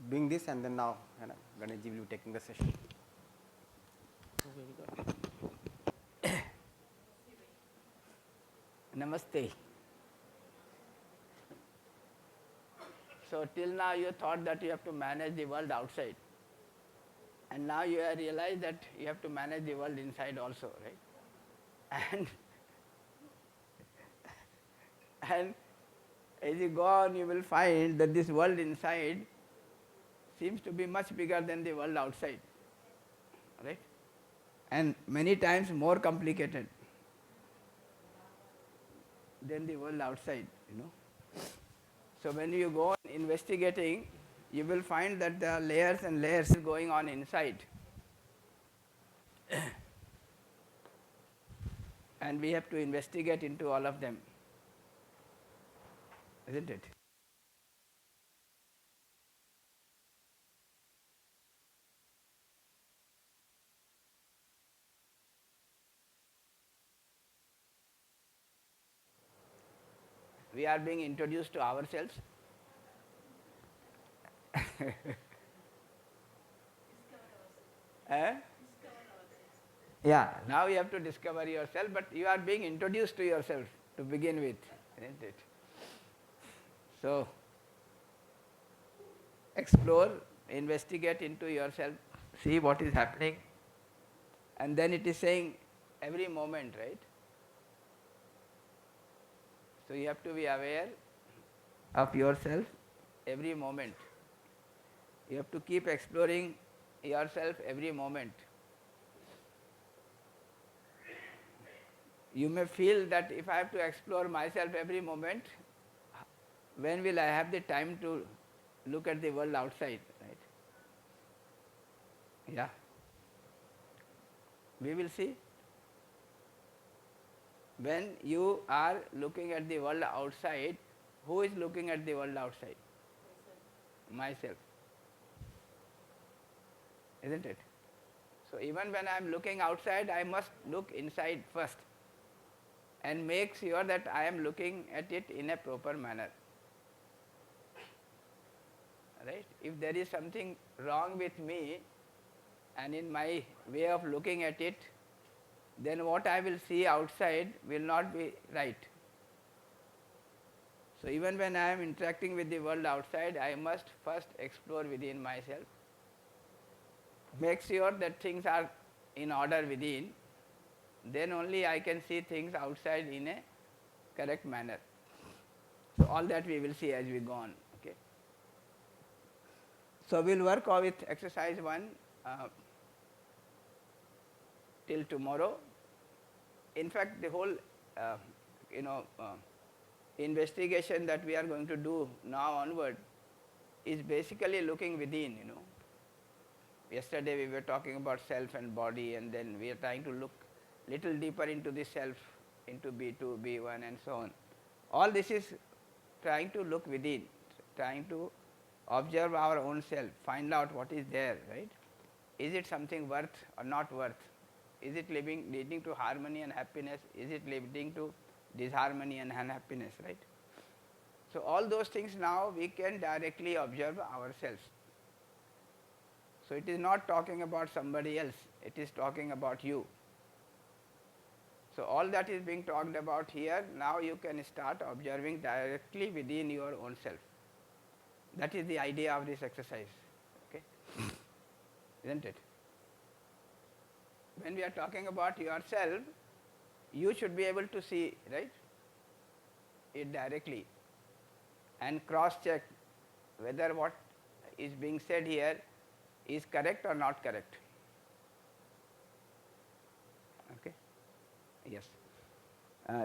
doing this, and then now Ganeshji will be taking the session. Namaste. So till now you thought that you have to manage the world outside, and now you have realized that you have to manage the world inside also, right? And as you go on, you will find that this world inside seems to be much bigger than the world outside, right? And many times more complicated than the world outside, you know. So when you go on investigating, you will find that there are layers and layers going on inside. And we have to investigate into all of them, isn't it? We are being introduced to ourselves. Eh? Yeah, now you have to discover yourself, but you are being introduced to yourself to begin with, isn't it? So, explore, investigate into yourself, see what is happening, and then it is saying every moment, right? So, you have to be aware of yourself every moment. You have to keep exploring yourself every moment. You may feel that if I have to explore myself every moment, when will I have the time to look at the world outside, right? Yeah. We will see. When you are looking at the world outside, who is looking at the world outside? Myself. Isn't it? So even when I am looking outside, I must look inside first and make sure that I am looking at it in a proper manner. Right? If there is something wrong with me and in my way of looking at it, then what I will see outside will not be right. So even when I am interacting with the world outside, I must first explore within myself, make sure that things are in order within, then only I can see things outside in a correct manner. So all that we will see as we go on. Okay. So we'll work with exercise 1 till tomorrow. In fact, the whole uh, you know investigation that we are going to do now onward is basically looking within. Yesterday we were talking about self and body, and then we are trying to look little deeper into the self, into B2, B1 and so on. All this is trying to look within, trying to observe our own self, find out what is there, right? Is it something worth or not worth? Is it leading to harmony and happiness? Is it leading to disharmony and unhappiness, right? So all those things now we can directly observe ourselves. So it is not talking about somebody else, it is talking about you. So all that is being talked about here, now you can start observing directly within your own self. That is the idea of this exercise, okay? Isn't it? When we are talking about yourself, you should be able to see, right, it directly and cross check whether what is being said here is correct or not correct. Okay? Yes.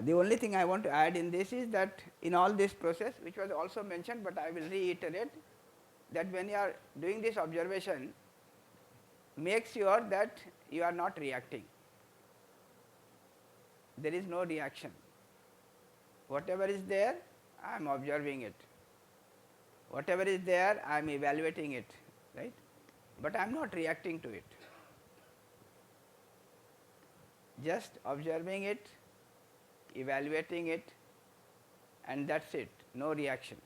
The only thing I want to add in this is that in all this process, which was also mentioned, but I will reiterate, that when you are doing this observation, make sure that you are not reacting. There is no reaction. Whatever is there, I am observing it. Whatever is there, I am evaluating it, right? But I am not reacting to it. Just observing it, evaluating it, and that's it, no reaction.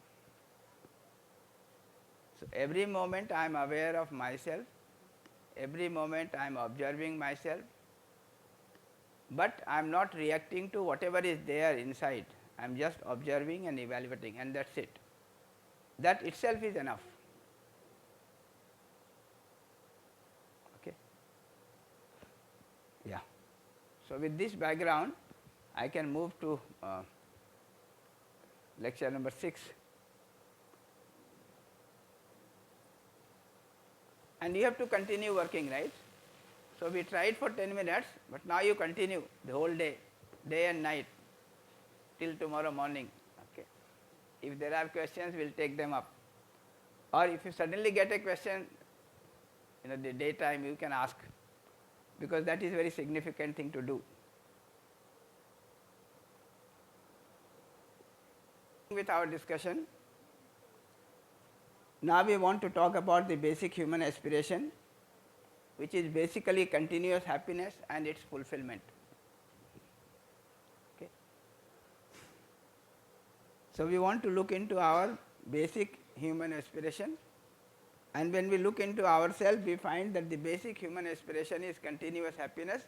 So, every moment I am aware of myself, every moment I am observing myself, but I am not reacting to whatever is there inside. I am just observing and evaluating, and that is it. That itself is enough. Okay. Yeah. So, with this background, I can move to lecture number 6. And you have to continue working, right? So, we tried for 10 minutes, but now you continue the whole day, day and night, till tomorrow morning. Okay. If there are questions, we will take them up. Or if you suddenly get a question, the daytime, you can ask, because that is a very significant thing to do. With our discussion, now we want to talk about the basic human aspiration, which is basically continuous happiness and its fulfillment. Okay. So, we want to look into our basic human aspiration, and when we look into ourselves, we find that the basic human aspiration is continuous happiness,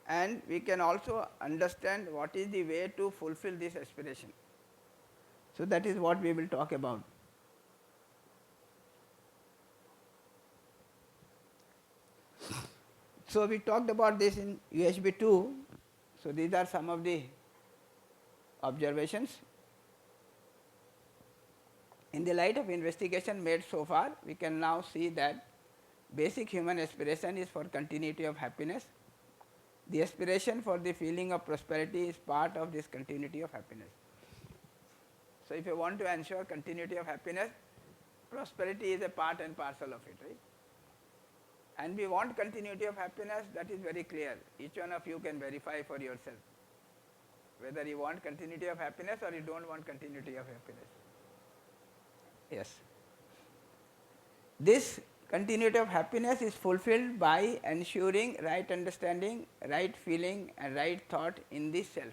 and we can also understand what is the way to fulfill this aspiration. So, that is what we will talk about. So, we talked about this in UHV 2. So, these are some of the observations. In the light of investigation made so far, we can now see that basic human aspiration is for continuity of happiness. The aspiration for the feeling of prosperity is part of this continuity of happiness. So, if you want to ensure continuity of happiness, prosperity is a part and parcel of it, right? And we want continuity of happiness, that is very clear. Each one of you can verify for yourself whether you want continuity of happiness or you do not want continuity of happiness. Yes. This continuity of happiness is fulfilled by ensuring right understanding, right feeling and right thought in this self.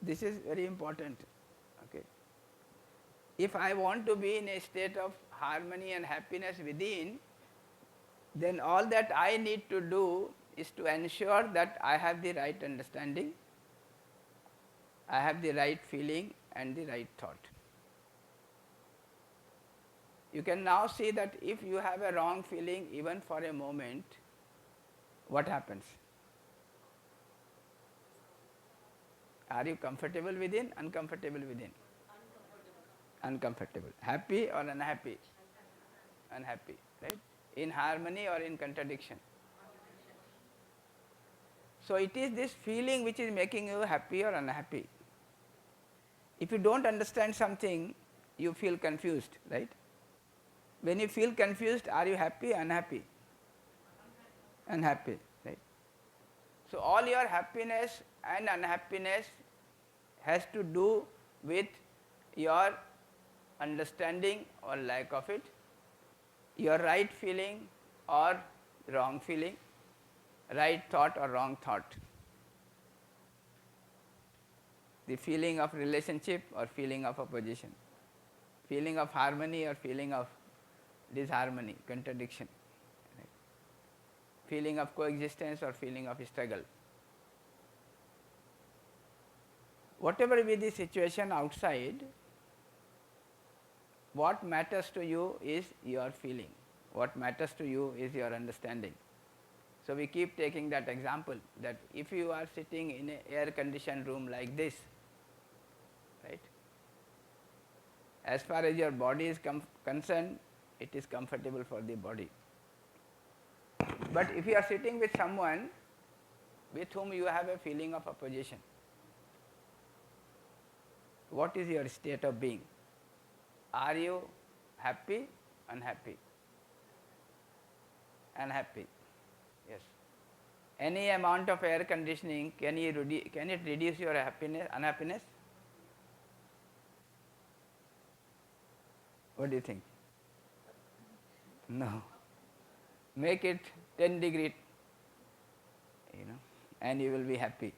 This is very important. Okay. If I want to be in a state of harmony and happiness within, then all that I need to do is to ensure that I have the right understanding, I have the right feeling and the right thought. You can now see that if you have a wrong feeling even for a moment, what happens? Are you comfortable within, uncomfortable within? Uncomfortable. Happy or unhappy? Unhappy, right? In harmony or in contradiction? So, it is this feeling which is making you happy or unhappy. If you do not understand something, you feel confused, right? When you feel confused, are you happy, unhappy? Unhappy, right? So, all your happiness and unhappiness has to do with your understanding or lack of it, your right feeling or wrong feeling, right thought or wrong thought, the feeling of relationship or feeling of opposition, feeling of harmony or feeling of disharmony, contradiction, right? Feeling of coexistence or feeling of struggle. Whatever be the situation outside, what matters to you is your feeling, what matters to you is your understanding. So, we keep taking that example that if you are sitting in an air conditioned room like this, right, as far as your body is concerned, it is comfortable for the body. But if you are sitting with someone with whom you have a feeling of opposition, what is your state of being? Are you happy, unhappy? Unhappy, yes. Any amount of air conditioning, can it reduce your happiness, unhappiness? What do you think? No. Make it 10 degree, and you will be happy.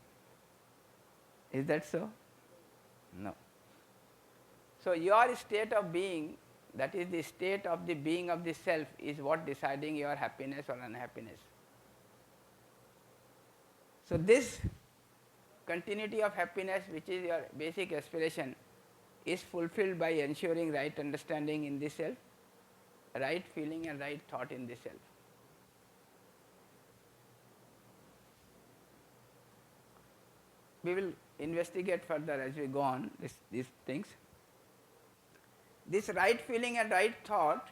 Is that so? No. So your state of being, that is the state of the being of the self, is what deciding your happiness or unhappiness. So this continuity of happiness, which is your basic aspiration, is fulfilled by ensuring right understanding in the self, right feeling and right thought in the self. We will investigate further as we go on these things. This right feeling and right thought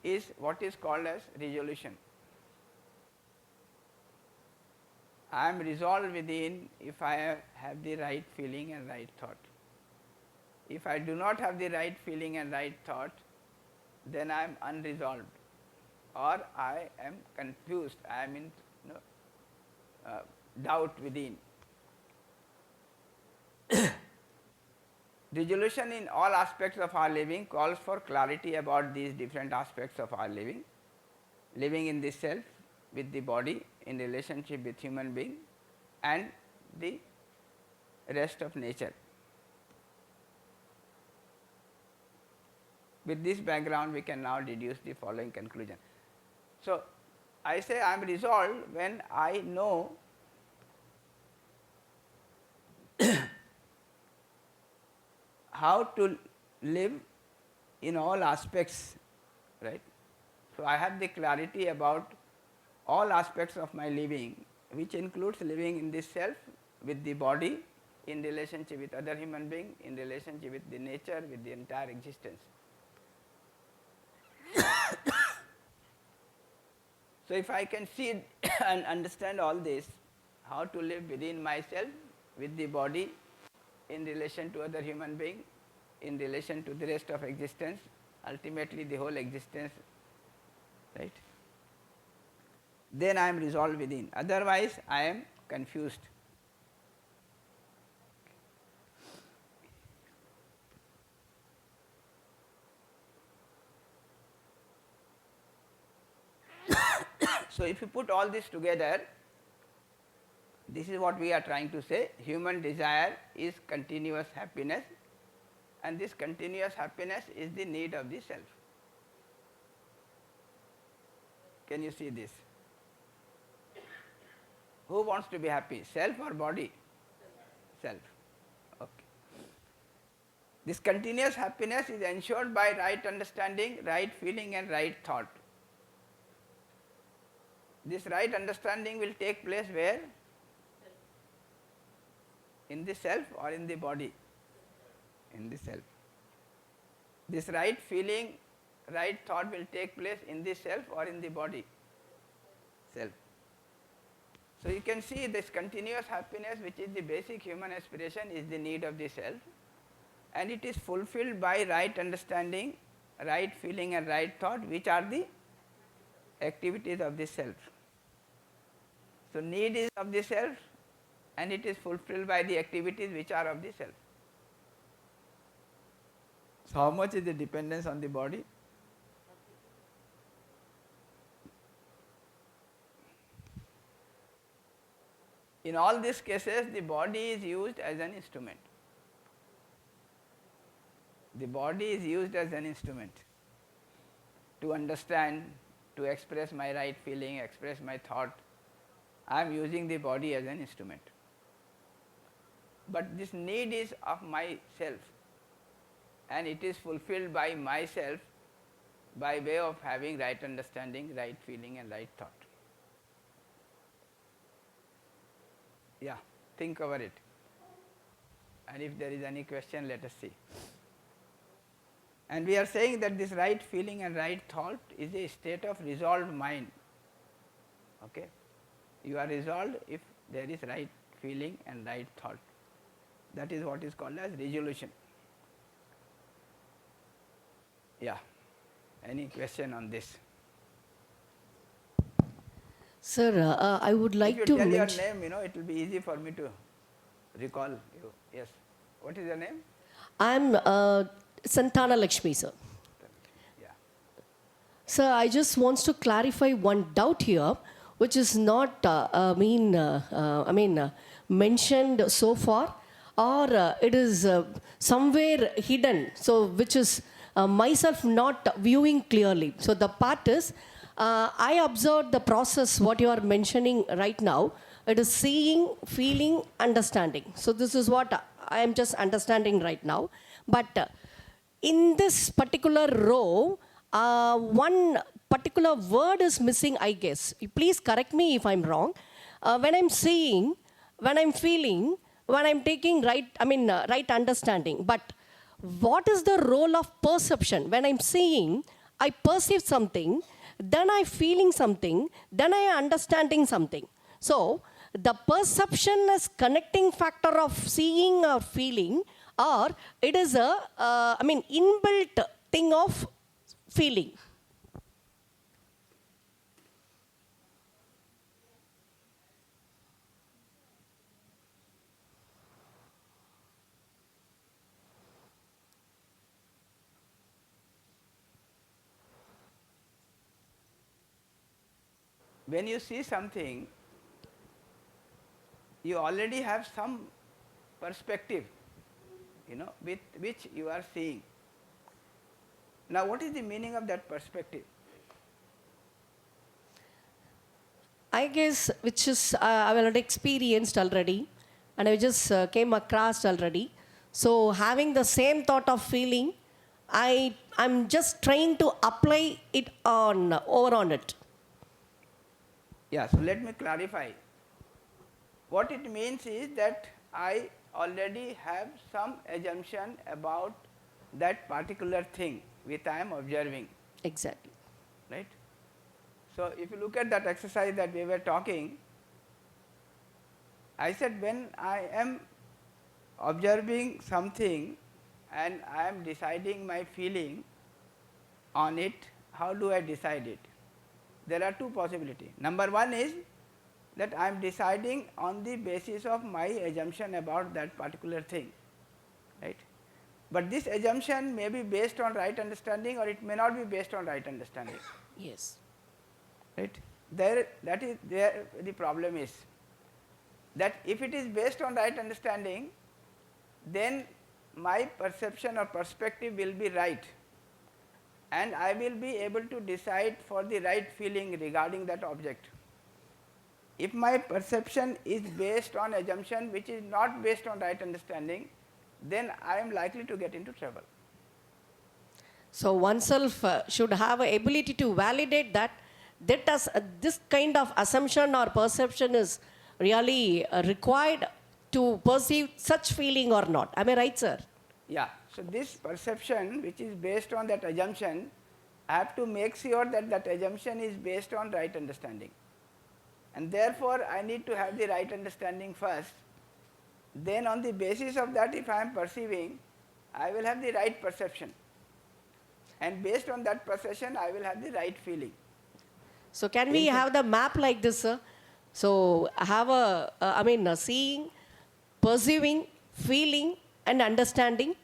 is what is called as resolution. I am resolved within if I have the right feeling and right thought. If I do not have the right feeling and right thought, then I am unresolved, or I am confused, I am in doubt within. Resolution in all aspects of our living calls for clarity about these different aspects of our living. Living in the self, with the body, in relationship with human being and the rest of nature. With this background, we can now deduce the following conclusion. So, I say I am resolved when I know how to live in all aspects, right. So, I have the clarity about all aspects of my living, which includes living in the self, with the body, in relationship with other human beings, in relationship with the nature, with the entire existence. So, if I can see and understand all this, how to live within myself, with the body, in relation to other human being, in relation to the rest of existence, ultimately the whole existence, right, then I am resolved within. Otherwise, I am confused. So, if you put all this together, this is what we are trying to say. Human desire is continuous happiness, and this continuous happiness is the need of the self. Can you see this? Who wants to be happy, self or body? Self. Okay. This continuous happiness is ensured by right understanding, right feeling and right thought. This right understanding will take place where? In the self or in the body? In the self. This right feeling, right thought will take place in the self or in the body? Self. So, you can see this continuous happiness, which is the basic human aspiration, is the need of the self, and it is fulfilled by right understanding, right feeling and right thought, which are the activities of the self. So, need is of the self and it is fulfilled by the activities which are of the self. So, how much is the dependence on the body? In all these cases, the body is used as an instrument. The body is used as an instrument to understand, to express my right feeling, express my thought. I am using the body as an instrument. But this need is of myself, and it is fulfilled by myself by way of having right understanding, right feeling and right thought. Yeah, think over it. And if there is any question, let us see. And we are saying that this right feeling and right thought is a state of resolved mind. Okay? You are resolved if there is right feeling and right thought. That is what is called as resolution. Yeah. Any question on this? Sir, I would like to if you tell your mention. name, it will be easy for me to recall you. Yes. What is your name? I'm Santana Lakshmi, sir. Yeah. Sir, I just want to clarify one doubt here. which is not mentioned so far, or it is somewhere hidden, so which is myself not viewing clearly. So the part is, I observed the process what you are mentioning right now. It is seeing, feeling, understanding. So this is what I am just understanding right now. But in this particular row, one particular word is missing, I guess. Please correct me if I'm wrong. When I'm seeing, when I'm feeling, when I'm taking right understanding. But what is the role of perception? When I'm seeing, I perceive something, then I'm feeling something, then I am understanding something. So the perception is connecting factor of seeing or feeling, or it is a inbuilt thing of feeling. When you see something, you already have some perspective, with which you are seeing. Now, what is the meaning of that perspective? I guess, which is I've already experienced already, and I just came across already. So having the same thought of feeling, I'm just trying to apply it over on it. Yeah, so let me clarify. What it means is that I already have some assumption about that particular thing which I am observing. Exactly. Right? So if you look at that exercise that we were talking, I said when I am observing something and I am deciding my feeling on it, how do I decide it? There are two possibilities. Number one is that I am deciding on the basis of my assumption about that particular thing, right? But this assumption may be based on right understanding, or it may not be based on right understanding. Yes. Right? There the problem is that if it is based on right understanding, then my perception or perspective will be right, and I will be able to decide for the right feeling regarding that object. If my perception is based on assumption which is not based on right understanding, then I am likely to get into trouble. So oneself should have an ability to validate that this kind of assumption or perception is really required to perceive such feeling or not. Am I right, sir? Yeah. So this perception which is based on that assumption, I have to make sure that that assumption is based on right understanding. And therefore, I need to have the right understanding first. Then on the basis of that, if I am perceiving, I will have the right perception. And based on that perception, I will have the right feeling. So can we have the map like this, sir? So have seeing, perceiving, feeling, and understanding.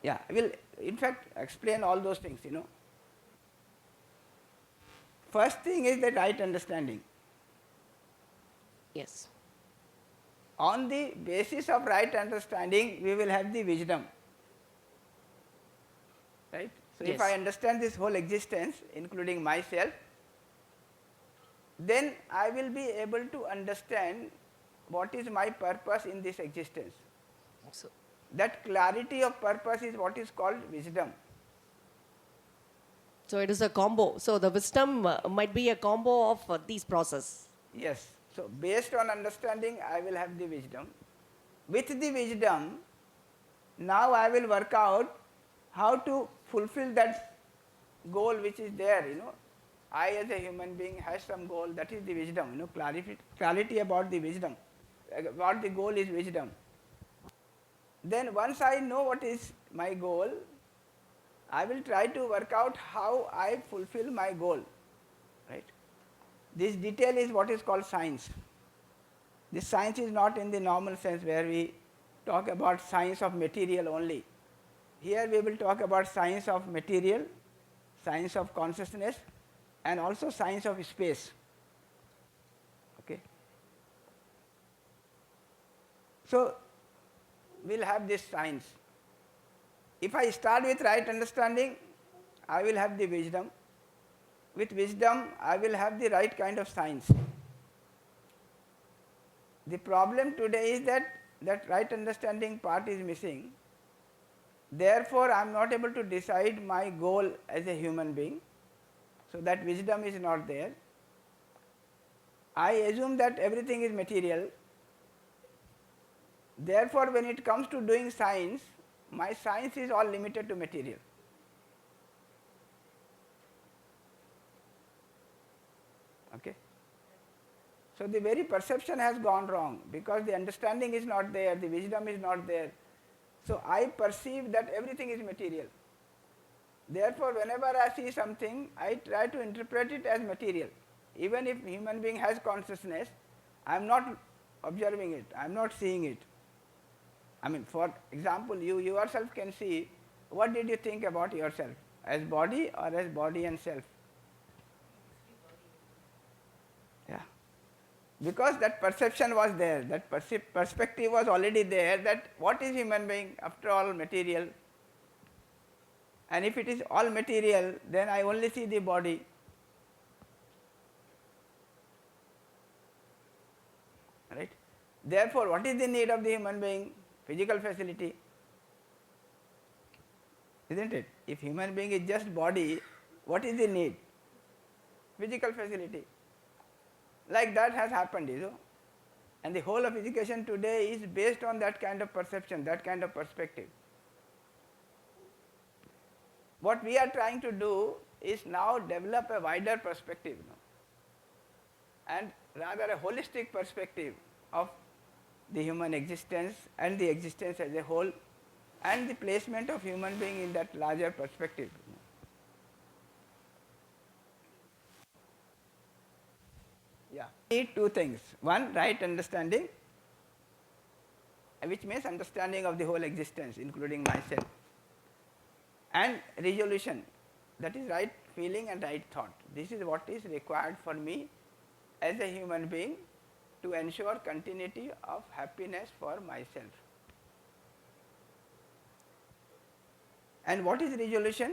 Yeah, I will in fact explain all those things, First thing is the right understanding. Yes. On the basis of right understanding, we will have the wisdom. Right? So Yes. if I understand this whole existence, including myself, then I will be able to understand what is my purpose in this existence. So, That clarity of purpose is what is called wisdom. so it is a combo. So the wisdom might be a combo of these process. Yes. So based on understanding, I will have the wisdom. With the wisdom, now I will work out how to fulfill that goal which is there, I as a human being has some goal, that is the wisdom, clarity about the wisdom, what the goal is wisdom. Then once I know what is my goal, I will try to work out how I fulfill my goal, right? This detail is what is called science. This science is not in the normal sense where we talk about science of material only. Here we will talk about science of material, science of consciousness, and also science of space. So, we will have this science. If I start with right understanding, I will have the wisdom. With wisdom, I will have the right kind of science. The problem today is that right understanding part is missing. Therefore, I am not able to decide my goal as a human being. So, that wisdom is not there. I assume that everything is material. Therefore, when it comes to doing science, my science is all limited to material. Okay. So, the very perception has gone wrong because the understanding is not there, the wisdom is not there. So, I perceive that everything is material. Therefore, whenever I see something, I try to interpret it as material. Even if human being has consciousness, I am not observing it, I am not seeing it. I mean, for example, you yourself can see, what did you think about yourself, as body or as body and self? Yeah. Because that perception was there, that perspective was already there, that what is human being, after all material. And if it is all material, then I only see the body. Right? Therefore, what is the need of the human being? Physical facility. Isn't it? If human being is just body, what is the need? Physical facility. Like that has happened, you know. And the whole of education today is based on that kind of perception, that kind of perspective. What we are trying to do is now develop a wider perspective, you know, and rather a holistic perspective of the human existence and the existence as a whole, and the placement of human being in that larger perspective. Yeah. Need two things. One, right understanding, which means understanding of the whole existence, including myself. And resolution, that is right feeling and right thought. This is what is required for me as a human being to ensure continuity of happiness for myself. And what is resolution?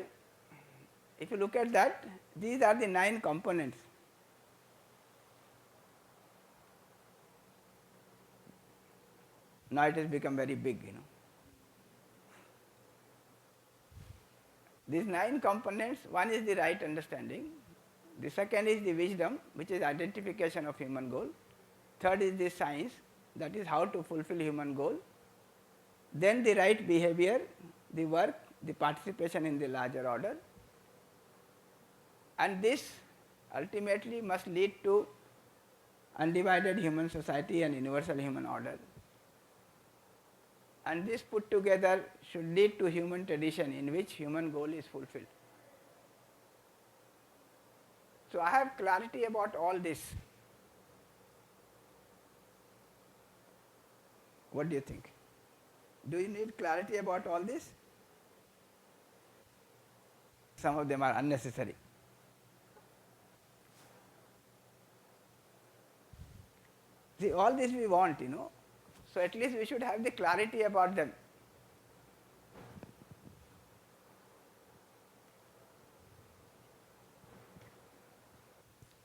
If you look at that, these are the 9 components. Now it has become very big, you know. These 9 components, one is the right understanding, the second is the wisdom, which is identification of human goal, third is the science, that is how to fulfill human goal, then the right behavior, the work, the participation in the larger order, and this ultimately must lead to undivided human society and universal human order. And this put together should lead to human tradition in which human goal is fulfilled. So, I have clarity about all this. What do you think? Do you need clarity about all this? Some of them are unnecessary. See, all this we want, you know. So, at least we should have the clarity about them.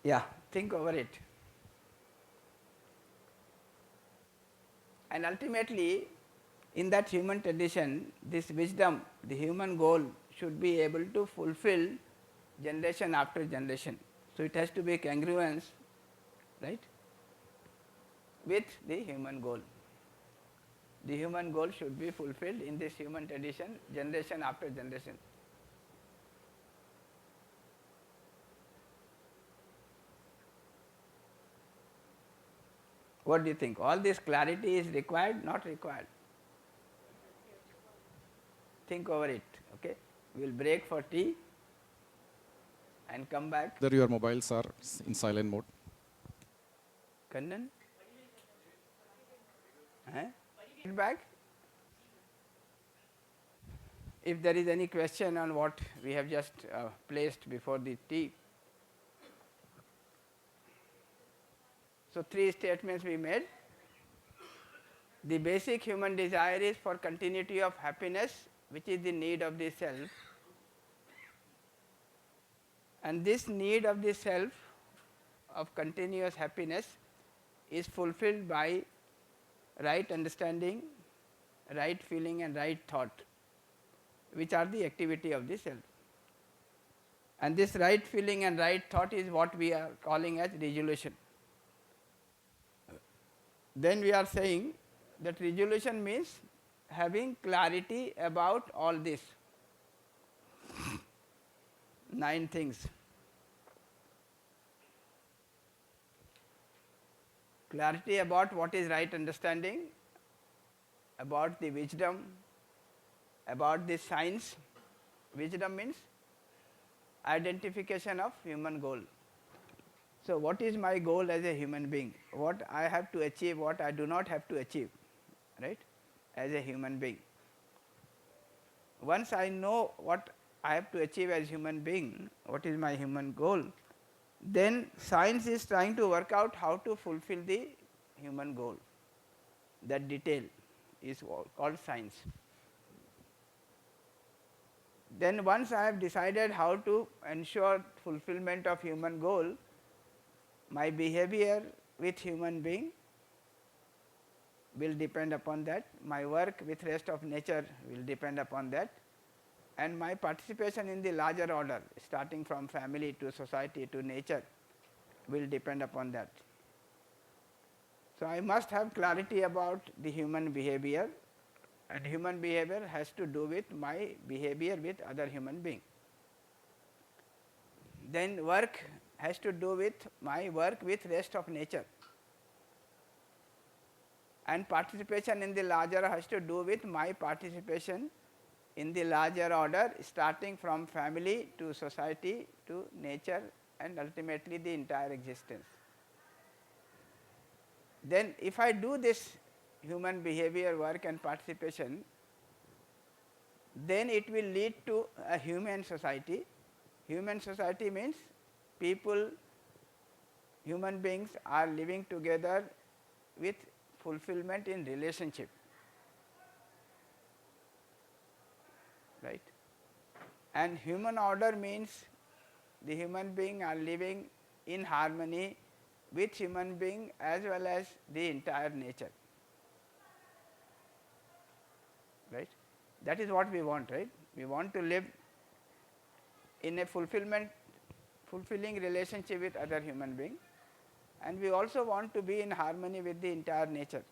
Yeah, think over it. And ultimately, in that human tradition, this wisdom, the human goal should be able to fulfill generation after generation. So, it has to be congruence, right, with the human goal. The human goal should be fulfilled in this human tradition, generation after generation. What do you think? All this clarity is required, not required? Think over it, okay? We will break for tea and come back. Whether your mobiles are in silent mode. Kannan? Back. If there is any question on what we have just placed before the tea. So, 3 statements we made. The basic human desire is for continuity of happiness, which is the need of the self, and this need of the self of continuous happiness is fulfilled by right understanding, right feeling and right thought, which are the activity of the self. And this right feeling and right thought is what we are calling as resolution. Then we are saying that resolution means having clarity about all this 9 things. Clarity about what is right understanding, about the wisdom, about the science. Wisdom means identification of human goal. So, what is my goal as a human being? What I have to achieve, what I do not have to achieve, right, as a human being. Once I know what I have to achieve as human being, what is my human goal, then science is trying to work out how to fulfill the human goal. That detail is called science. Then once I have decided how to ensure fulfillment of human goal, my behavior with human being will depend upon that, my work with rest of nature will depend upon that, and my participation in the larger order starting from family to society to nature will depend upon that. So, I must have clarity about the human behavior, and human behavior has to do with my behavior with other human being. Then work has to do with my work with rest of nature, and participation in the larger has to do with my participation in the larger order starting from family to society to nature and ultimately the entire existence. Then if I do this human behavior, work and participation, then it will lead to a human society. Human society means people, human beings are living together with fulfillment in relationship, right. And human order means the human being are living in harmony with human being as well as the entire nature, right. That is what we want, right. We want to live in a fulfilling relationship with other human being, and we also want to be in harmony with the entire nature.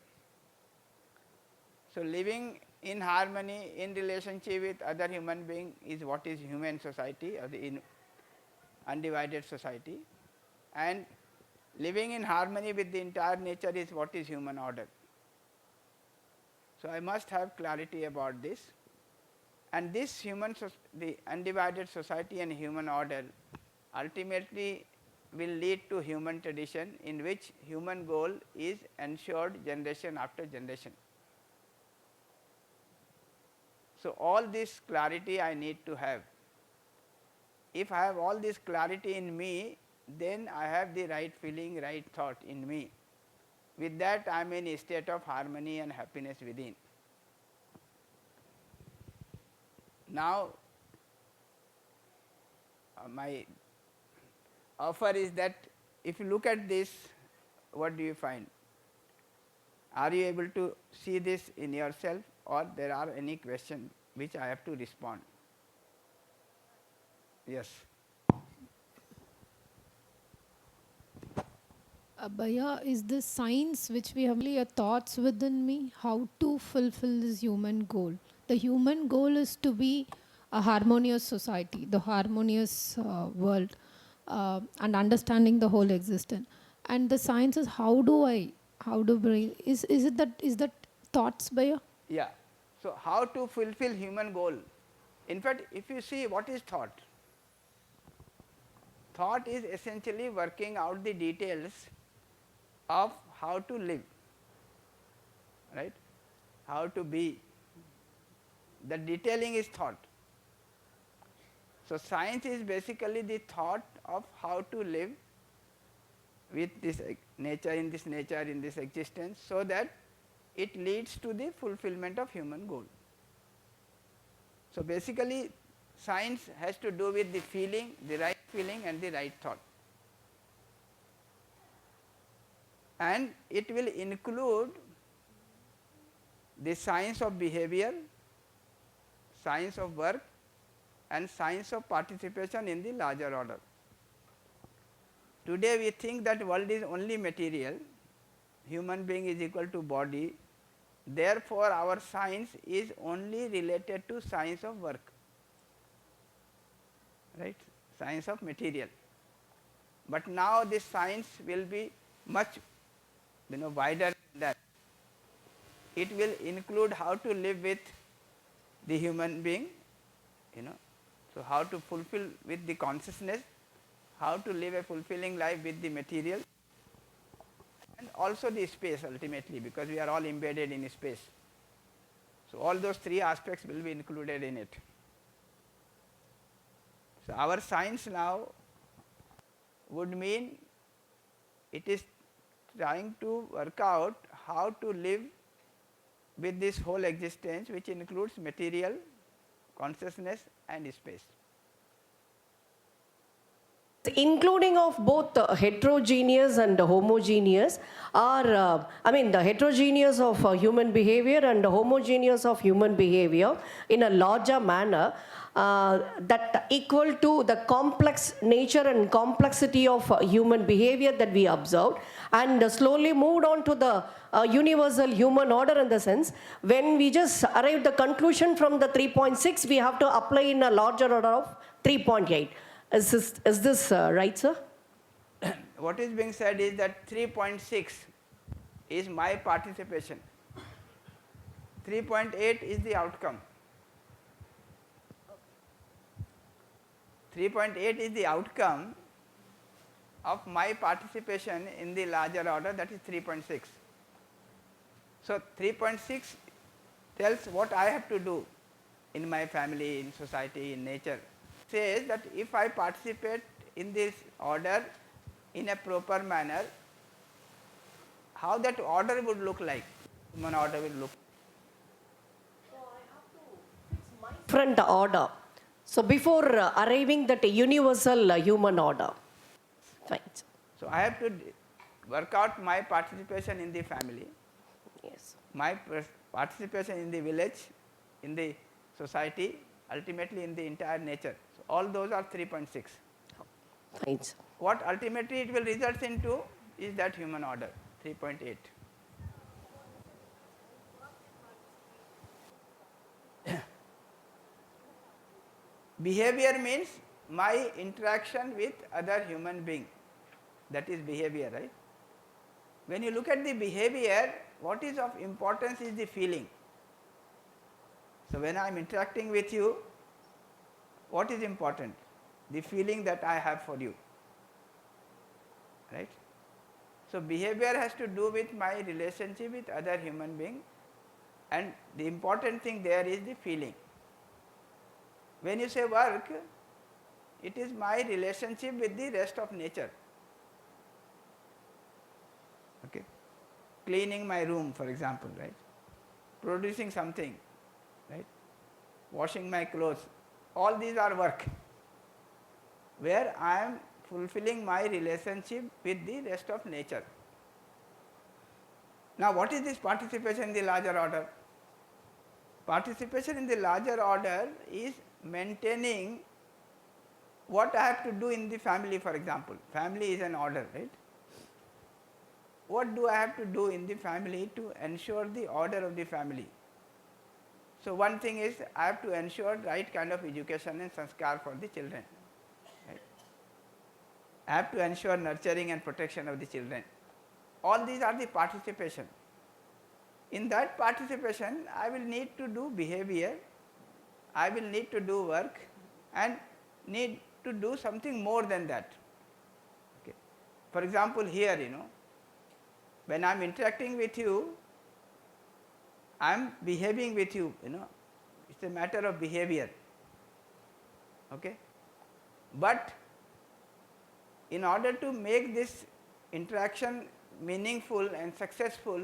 So, living in harmony in relationship with other human being is what is human society or the undivided society, and living in harmony with the entire nature is what is human order. So, I must have clarity about this, and this the undivided society and human order ultimately will lead to human tradition in which human goal is ensured generation after generation. So, all this clarity I need to have. If I have all this clarity in me, then I have the right feeling, right thought in me. With that, I am in a state of harmony and happiness within. Now, my offer is that if you look at this, what do you find? Are you able to see this in yourself, or there are any questions which I have to respond? Yes. Abhaya, is this science which we have only thoughts within me how to fulfill this human goal? The human goal is to be a harmonious society, the harmonious world, and understanding the whole existence. And the science is how to bring, is that thoughts, Bhaya? Yeah. So, how to fulfill human goal? In fact, if you see what is thought? Thought is essentially working out the details of how to live, right, how to be. The detailing is thought. So, science is basically the thought of how to live with this nature, in this existence, so that it leads to the fulfillment of human goal. So, basically science has to do with the feeling, the right feeling and the right thought, and it will include the science of behavior, science of work and science of participation in the larger order. Today we think that world is only material, human being is equal to body, therefore our science is only related to science of work, right, science of material. But now this science will be much wider than that. It will include how to live with the human being, so how to fulfill with the consciousness, how to live a fulfilling life with the material, and also the space ultimately, because we are all embedded in space. So, all those three aspects will be included in it. So, our science now would mean it is trying to work out how to live with this whole existence, which includes material, consciousness and space. Including of both heterogeneous and homogeneous, or the heterogeneous of human behavior and homogeneous of human behavior in a larger manner, that equal to the complex nature and complexity of human behavior that we observed, and slowly moved on to the universal human order, in the sense when we just arrived the conclusion from the 3.6, we have to apply in a larger order of 3.8. Is this right, sir? What is being said is that 3.6 is my participation, 3.8 is the outcome. 3.8 is the outcome of my participation in the larger order, that is 3.6. So, 3.6 tells what I have to do in my family, in society, in nature. Says that if I participate in this order in a proper manner, how that order would look like, human order will look. So I have to fix my different order. So before arriving that universal human order. Fine. So I have to work out my participation in the family, Yes. my participation in the village, in the society, ultimately in the entire nature. So all those are 3.6. Fine, sir. What ultimately it will result into is that human order, 3.8. Behavior means my interaction with other human being, that is behavior, right. When you look at the behavior, what is of importance is the feeling. So when I am interacting with you, what is important? The feeling that I have for you, right. So behavior has to do with my relationship with other human being, and the important thing there is the feeling. When you say work, it is my relationship with the rest of nature. Okay. Cleaning my room, for example, right, producing something, right, washing my clothes, all these are work, where I am fulfilling my relationship with the rest of nature. Now what is this participation in the larger order? Participation in the larger order is maintaining what I have to do in the family, for example. Family is an order, right. What do I have to do in the family to ensure the order of the family? So one thing is I have to ensure right kind of education and sanskar for the children, right. I have to ensure nurturing and protection of the children. All these are the participation. In that participation, I will need to do behavior, I will need to do work, and need to do something more than that. Okay. For example, here, when I am interacting with you, I am behaving with you, it is a matter of behavior. Okay. But in order to make this interaction meaningful and successful,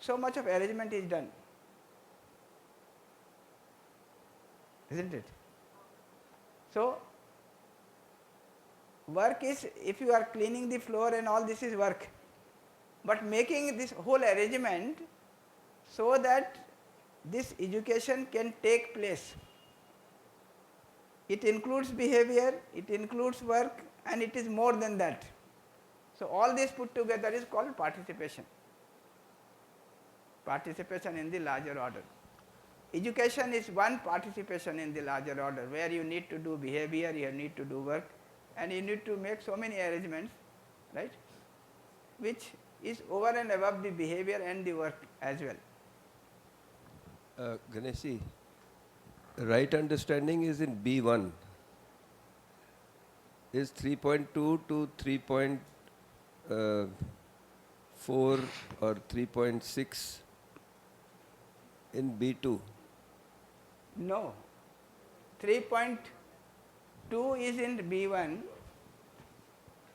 so much of arrangement is done, isn't it? So work is, if you are cleaning the floor and all, this is work, but making this whole arrangement so that this education can take place. It includes behavior, it includes work, and it is more than that. So all this put together is called participation. Participation in the larger order. Education is one participation in the larger order, where you need to do behavior, you need to do work, and you need to make so many arrangements, right, which is over and above the behavior and the work as well. Ganeshi, right understanding is in B1. Is 3.2 to 3.4 or 3.6 in B2? No, 3.2 is in B1,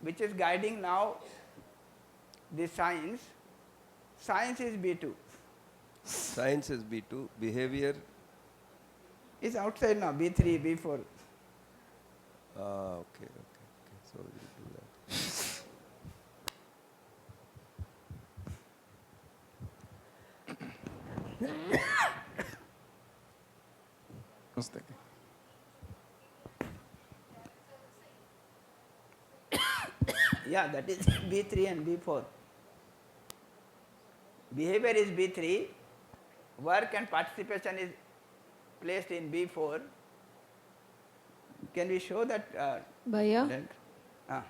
which is guiding now the science. Science is B2. Science is B2, behavior Is outside now, B3, B4. Okay. So we'll do that. Namaste. Yeah, that is B3 and B4. Behavior is B3, work and participation is placed in B4. Can we show that? Bhaiya, Ah.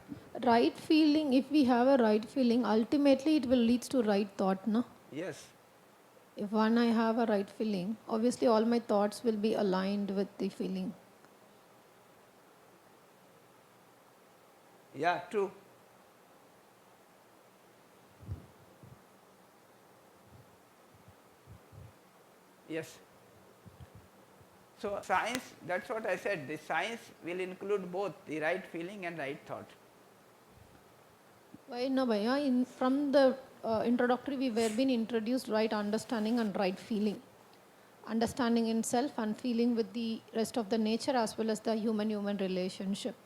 right feeling, if we have a right feeling, ultimately it will lead to right thought, no? Yes. If one I have a right feeling, obviously all my thoughts will be aligned with the feeling. Yeah, true. Yes. So science, that's what I said, the science will include both the right feeling and right thought. Why no, Bhaiya? From the introductory, we were being introduced right understanding and right feeling. Understanding in self and feeling with the rest of the nature as well as the human-human relationship.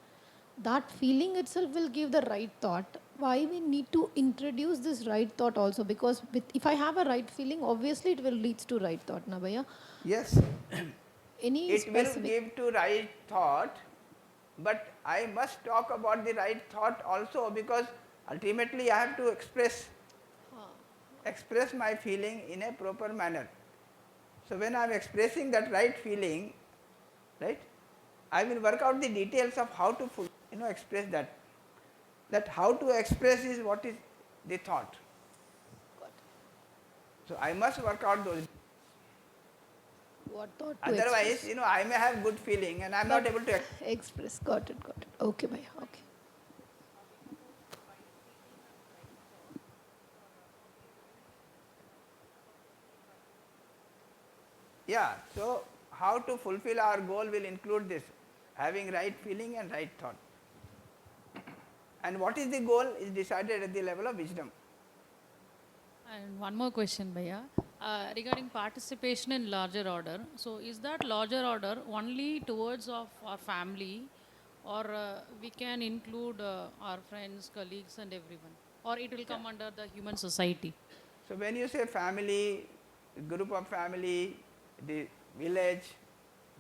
That feeling itself will give the right thought. Why we need to introduce this right thought also? Because if I have a right feeling, obviously it will lead to right thought, na Bhaiya? Yes. Any It will specific? give to right thought, but I must talk about the right thought also, because ultimately I have to express my feeling in a proper manner. So when I am expressing that right feeling, right, I will work out the details of how to express that. That how to express is what is the thought. So I must work out those. What thought to Otherwise, express? I may have good feeling and I am not able to Express. Got it. Okay, Bhaiya. Okay. Yeah, so how to fulfill our goal will include this, having right feeling and right thought. And what is the goal is decided at the level of wisdom. And one more question, Bhaiya. Regarding participation in larger order, so is that larger order only towards of our family, or we can include our friends, colleagues and everyone, or it will come under the human society? So when you say family, group of family, the village,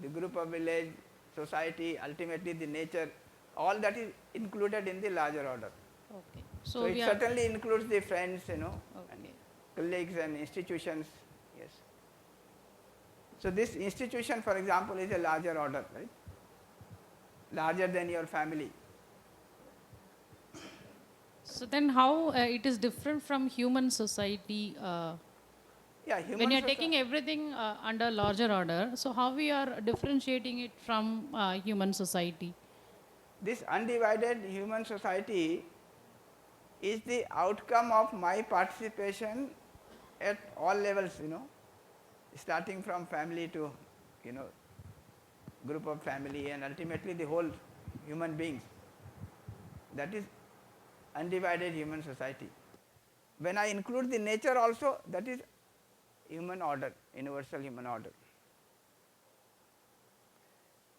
the group of village, society, ultimately the nature, all that is included in the larger order. Okay. So it we are certainly includes the friends, and okay. colleagues and institutions. Yes. So this institution, for example, is a larger order, right? Larger than your family. So then how it is different from human society? Yeah, human When you are soci- taking everything under larger order, so how we are differentiating it from human society? This undivided human society is the outcome of my participation at all levels, starting from family to, group of family and ultimately the whole human beings. That is undivided human society. When I include the nature also, that is human order, universal human order.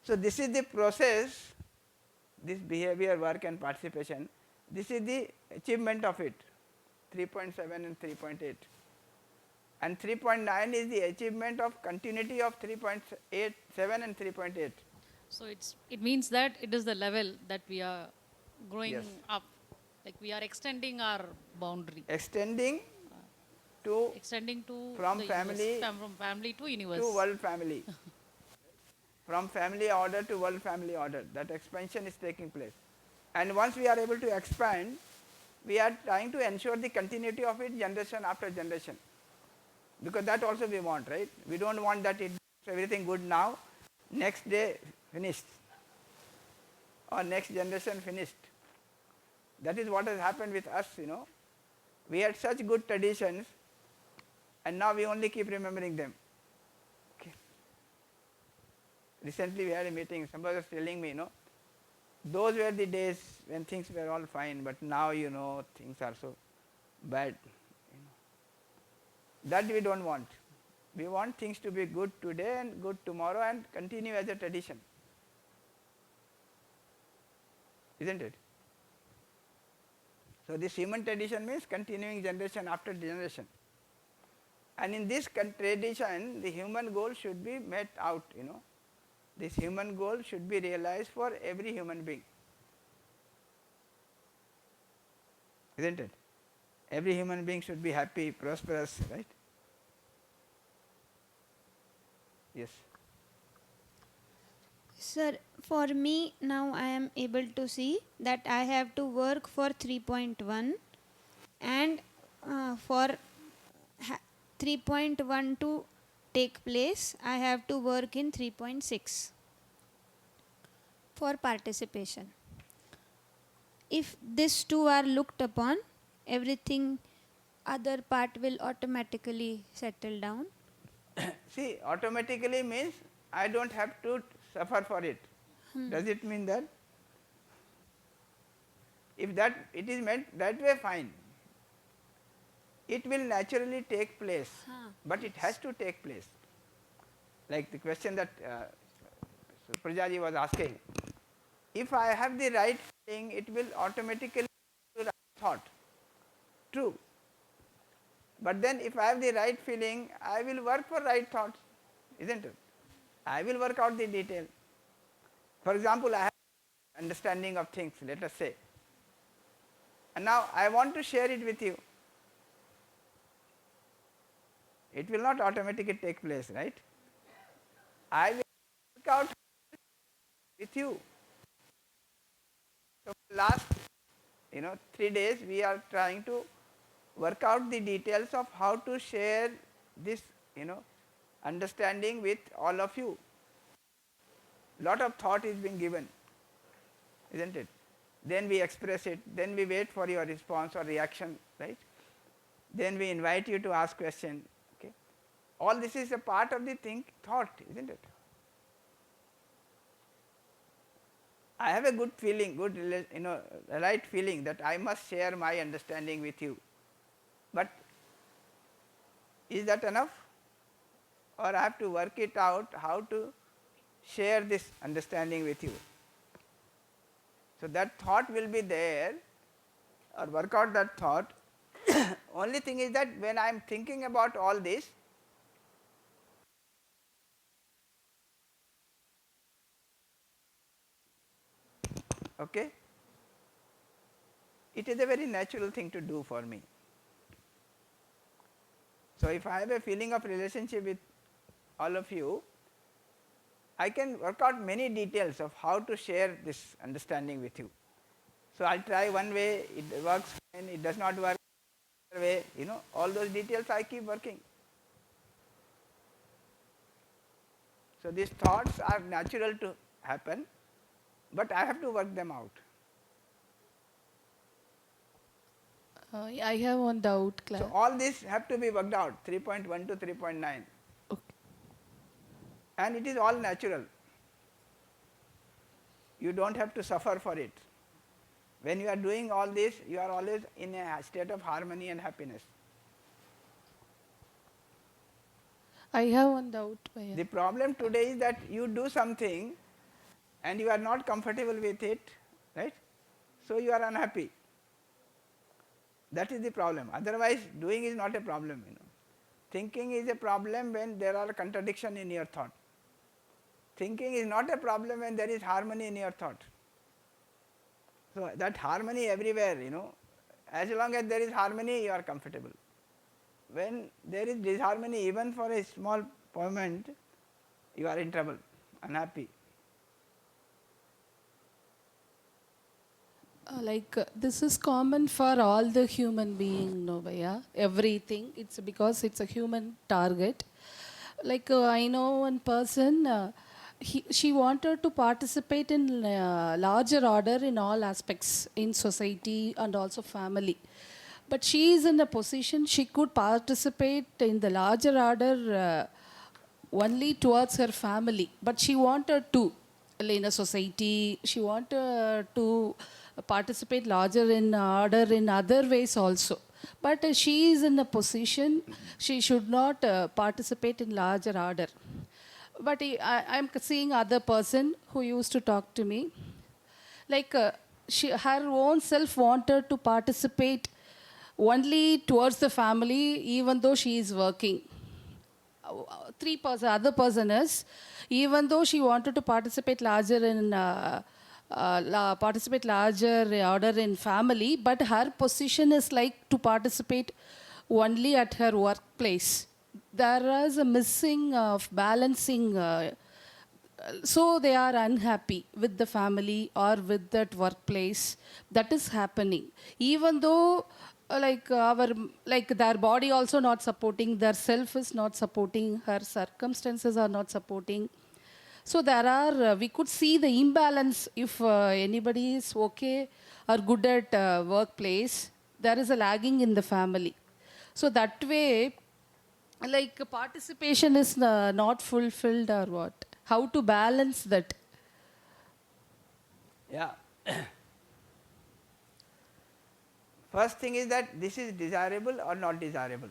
So, this is the process, this behavior, work and participation, this is the achievement of it, 3.7 and 3.8. And 3.9 is the achievement of continuity of 3.8, 7 and 3.8. So it means that it is the level that we are growing Yes. up, like we are extending our boundary, Extending to the from universe, family from family to universe. to world family. From family order to world family order, that expansion is taking place. And once we are able to expand, we are trying to ensure the continuity of it generation after generation. Because that also we want, right? We don't want that it everything good now, next day finished, or next generation finished. That is what has happened with us, you know. We had such good traditions, and now we only keep remembering them. Okay. Recently we had a meeting, somebody was telling me, you know, those were the days when things were all fine, but now, you know, things are so bad. You know. That we don't want. We want things to be good today and good tomorrow and continue as a tradition. Isn't it? So, this human tradition means continuing generation after generation. And in this tradition, the human goal should be met out, you know. This human goal should be realized for every human being. Isn't it? Every human being should be happy, prosperous, right? Yes. Sir, for me now I am able to see that I have to work for 3.1 and for 3.1 to take place I have to work in 3.6 for participation. If these two are looked upon, everything other part will automatically settle down. See, automatically means I don't have to suffer for it. Does it mean that? If that it is meant that way, fine. It will naturally take place, but it has to take place. Like the question that Prajaji was asking, if I have the right feeling, it will automatically do right thought. True. But then if I have the right feeling, I will work for right thoughts, isn't it? I will work out the detail. For example, I have understanding of things, let us say, and now I want to share it with you. It will not automatically take place, right? I will work out with you. So last 3 days we are trying to work out the details of how to share this understanding with all of you. Lot of thought is being given, isn't it? Then we express it, then we wait for your response or reaction, right? Then we invite you to ask question. Okay, all this is a part of the thought, isn't it? I have a good feeling, right feeling that I must share my understanding with you. But is that enough? Or I have to work it out how to share this understanding with you. So that thought will be there, or work out that thought. Only thing is that when I am thinking about all this, okay, it is a very natural thing to do for me. So if I have a feeling of relationship with all of you, I can work out many details of how to share this understanding with you. So I'll try one way, it works fine, it does not work another way, all those details I keep working. So these thoughts are natural to happen, but I have to work them out. I have one doubt, class. So all these have to be worked out, 3.1 to 3.9. Okay. And it is all natural. You don't have to suffer for it. When you are doing all this, you are always in a state of harmony and happiness. I have one doubt, Bhaiya. The problem today is that you do something and you are not comfortable with it, right? So you are unhappy. That is the problem. Otherwise, doing is not a problem. Thinking is a problem when there are contradiction in your thought. Thinking is not a problem when there is harmony in your thought. So that harmony everywhere, as long as there is harmony, you are comfortable. When there is disharmony, even for a small moment, you are in trouble, unhappy. This is common for all the human being, no, Bhaiya. Everything. It's because it's a human target. I know one person, she wanted to participate in larger order in all aspects in society and also family. But she is in a position she could participate in the larger order only towards her family. But she wanted to in a society. She wanted to participate larger in order in other ways also. But she is in a position she should not participate in larger order. But I'm seeing other person who used to talk to me. Her own self wanted to participate only towards the family, even though she is working. Other person is, even though she wanted to participate larger in order in family, but her position is like to participate only at her workplace. There is a missing of balancing. So they are unhappy with the family or with that workplace. That is happening. Even though their body also not supporting, their self is not supporting, her circumstances are not supporting. So there are, we could see the imbalance if anybody is okay or good at workplace, there is a lagging in the family. So that way, participation is not fulfilled or what? How to balance that? Yeah. First thing is that this is desirable or not desirable.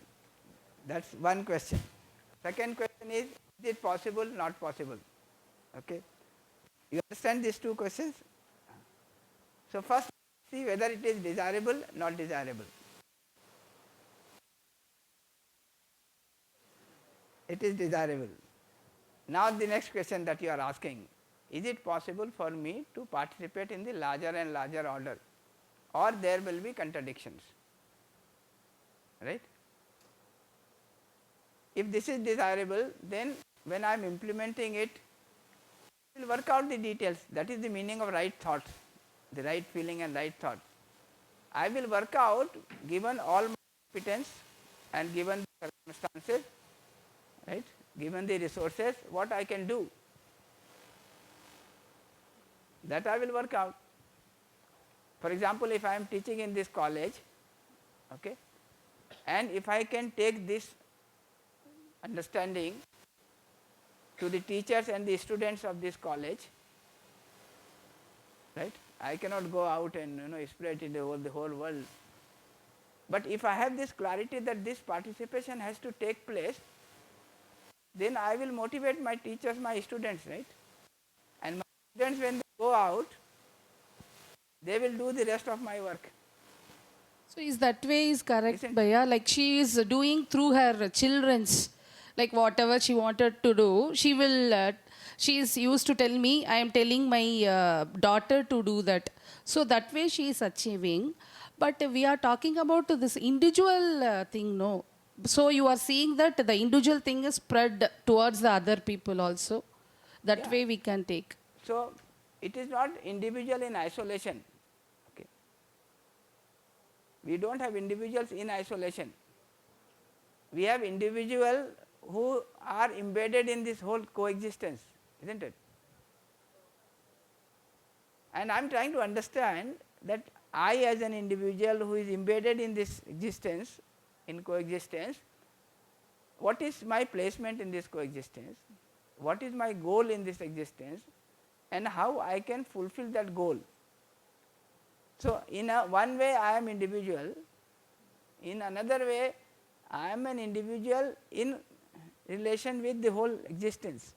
That's one question. Second question is it possible, not possible? Okay. You understand these two questions? So first see whether it is desirable, not desirable. It is desirable. Now the next question that you are asking, is it possible for me to participate in the larger and larger order, or there will be contradictions, right? If this is desirable, then when I am implementing it, I will work out the details. That is the meaning of right thought, the right feeling and right thought. I will work out, given all my competence and given the circumstances, right, given the resources, what I can do. That I will work out. For example, if I am teaching in this college, okay, and if I can take this understanding to the teachers and the students of this college, right, I cannot go out and spread it in the whole world. But if I have this clarity that this participation has to take place, then I will motivate my teachers, my students, right? And my students, when they go out, they will do the rest of my work. So is that way is correct, Bhaiya? Like she is doing through her children's, like whatever she wanted to do, she will, she is used to tell me, I am telling my daughter to do that. So that way she is achieving. But we are talking about this individual thing, no? So you are seeing that the individual thing is spread towards the other people also. That way we can take. So it is not individual in isolation. Okay. We don't have individuals in isolation. We have individuals who are embedded in this whole coexistence, isn't it? And I am trying to understand that I, as an individual who is embedded in this existence, in coexistence, what is my placement in this coexistence? What is my goal in this existence? And how I can fulfill that goal? So in one way I am individual, in another way I am an individual in relation with the whole existence.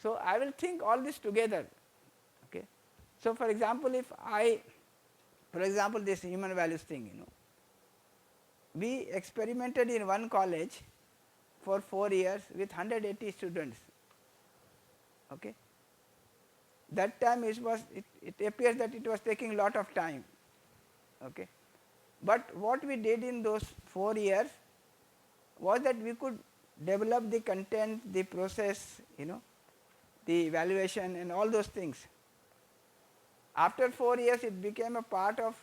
So, I will think all this together. Okay. So, for example, if I, for example, this human values thing, we experimented in one college for 4 years with 180 students. Okay. That time it appears that it was taking a lot of time. Okay. But what we did in those 4 years was that we could develop the content, the process, the evaluation and all those things. After 4 years it became a part of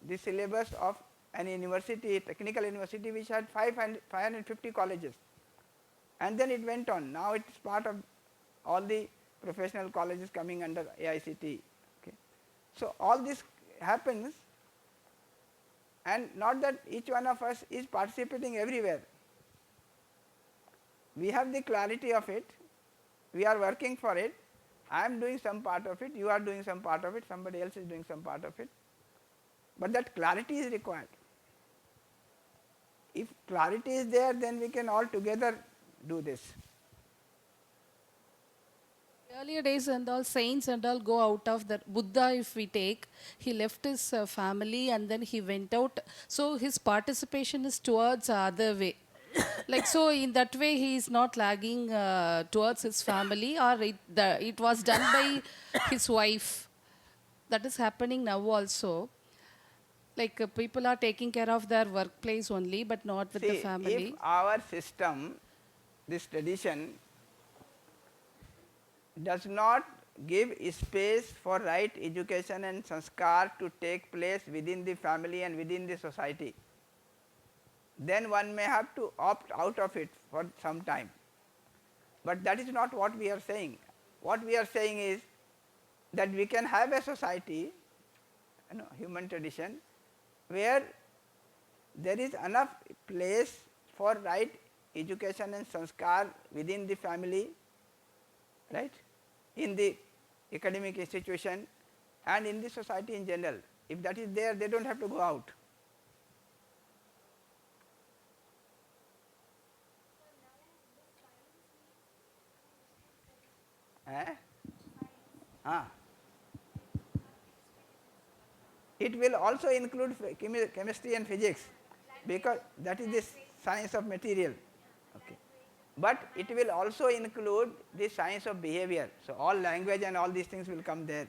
the syllabus of an university, technical university which had 550 colleges, and then it went on. Now it is part of all the professional colleges coming under AICT. Okay. So, all this happens, and not that each one of us is participating everywhere. We have the clarity of it, we are working for it, I am doing some part of it, you are doing some part of it, somebody else is doing some part of it, but that clarity is required. If clarity is there, then we can all together do this. Earlier days and all, saints and all go out of the Buddha. If we take, he left his family and then he went out. So his participation is towards the other way. Like, so in that way he is not lagging towards his family, or it was done by his wife. That is happening now also. Like people are taking care of their workplace only, but not with the family. If our system, this tradition, does not give space for right education and sanskar to take place within the family and within the society, then one may have to opt out of it for some time. But that is not what we are saying. What we are saying is that we can have a society, human tradition, where there is enough place for right education and sanskar within the family, right, in the academic institution and in the society in general. If that is there, they do not have to go out. It will also include chemistry and physics, because that is the science of material. Okay. But it will also include the science of behavior. So, all language and all these things will come there.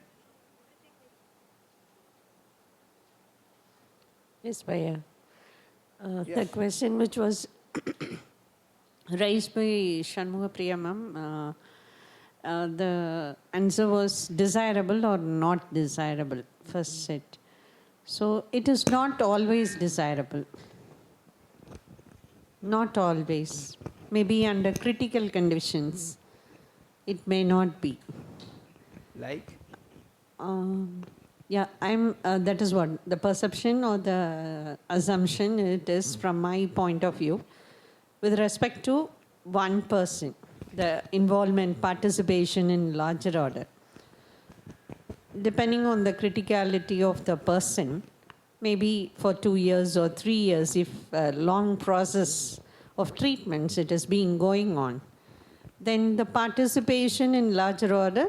Yes, Bhaiya. Yes. The question which was raised by Shanmuga Priya ma'am, the answer was desirable or not desirable, first set. So it is not always desirable. Not always. Maybe under critical conditions, it may not be. Like? Yeah, that is what the perception or the assumption it is from my point of view. With respect to one person, the involvement, participation in larger order. Depending on the criticality of the person, maybe for 2 years or 3 years, if a long process of treatments it is being going on, then the participation in larger order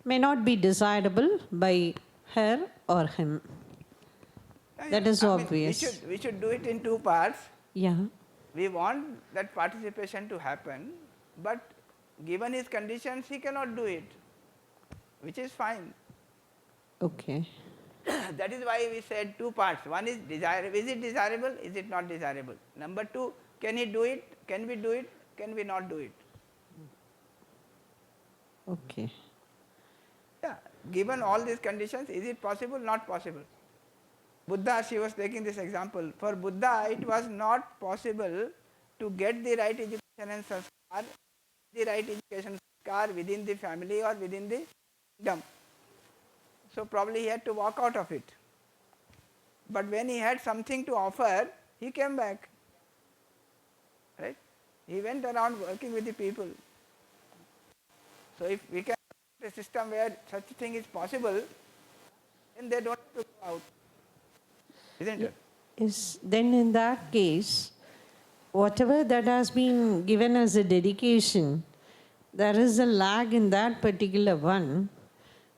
may not be desirable by her or him. That is obvious. We should do it in 2 parts. Yeah. We want that participation to happen, but given his conditions, he cannot do it, which is fine. Okay. That is why we said 2 parts. One is desirable. Is it desirable? Is it not desirable? Number 2, can he do it? Can we do it? Can we not do it? Okay. Yeah. Given all these conditions, is it possible? Not possible. Buddha, she was taking this example. For Buddha, it was not possible to get the right education and sanskar, within the family or within the kingdom. So probably he had to walk out of it. But when he had something to offer, he came back. Right? He went around working with the people. So if we can have a system where such a thing is possible, then they don't have to go out. Isn't it? Then in that case, whatever that has been given as a dedication, there is a lag in that particular one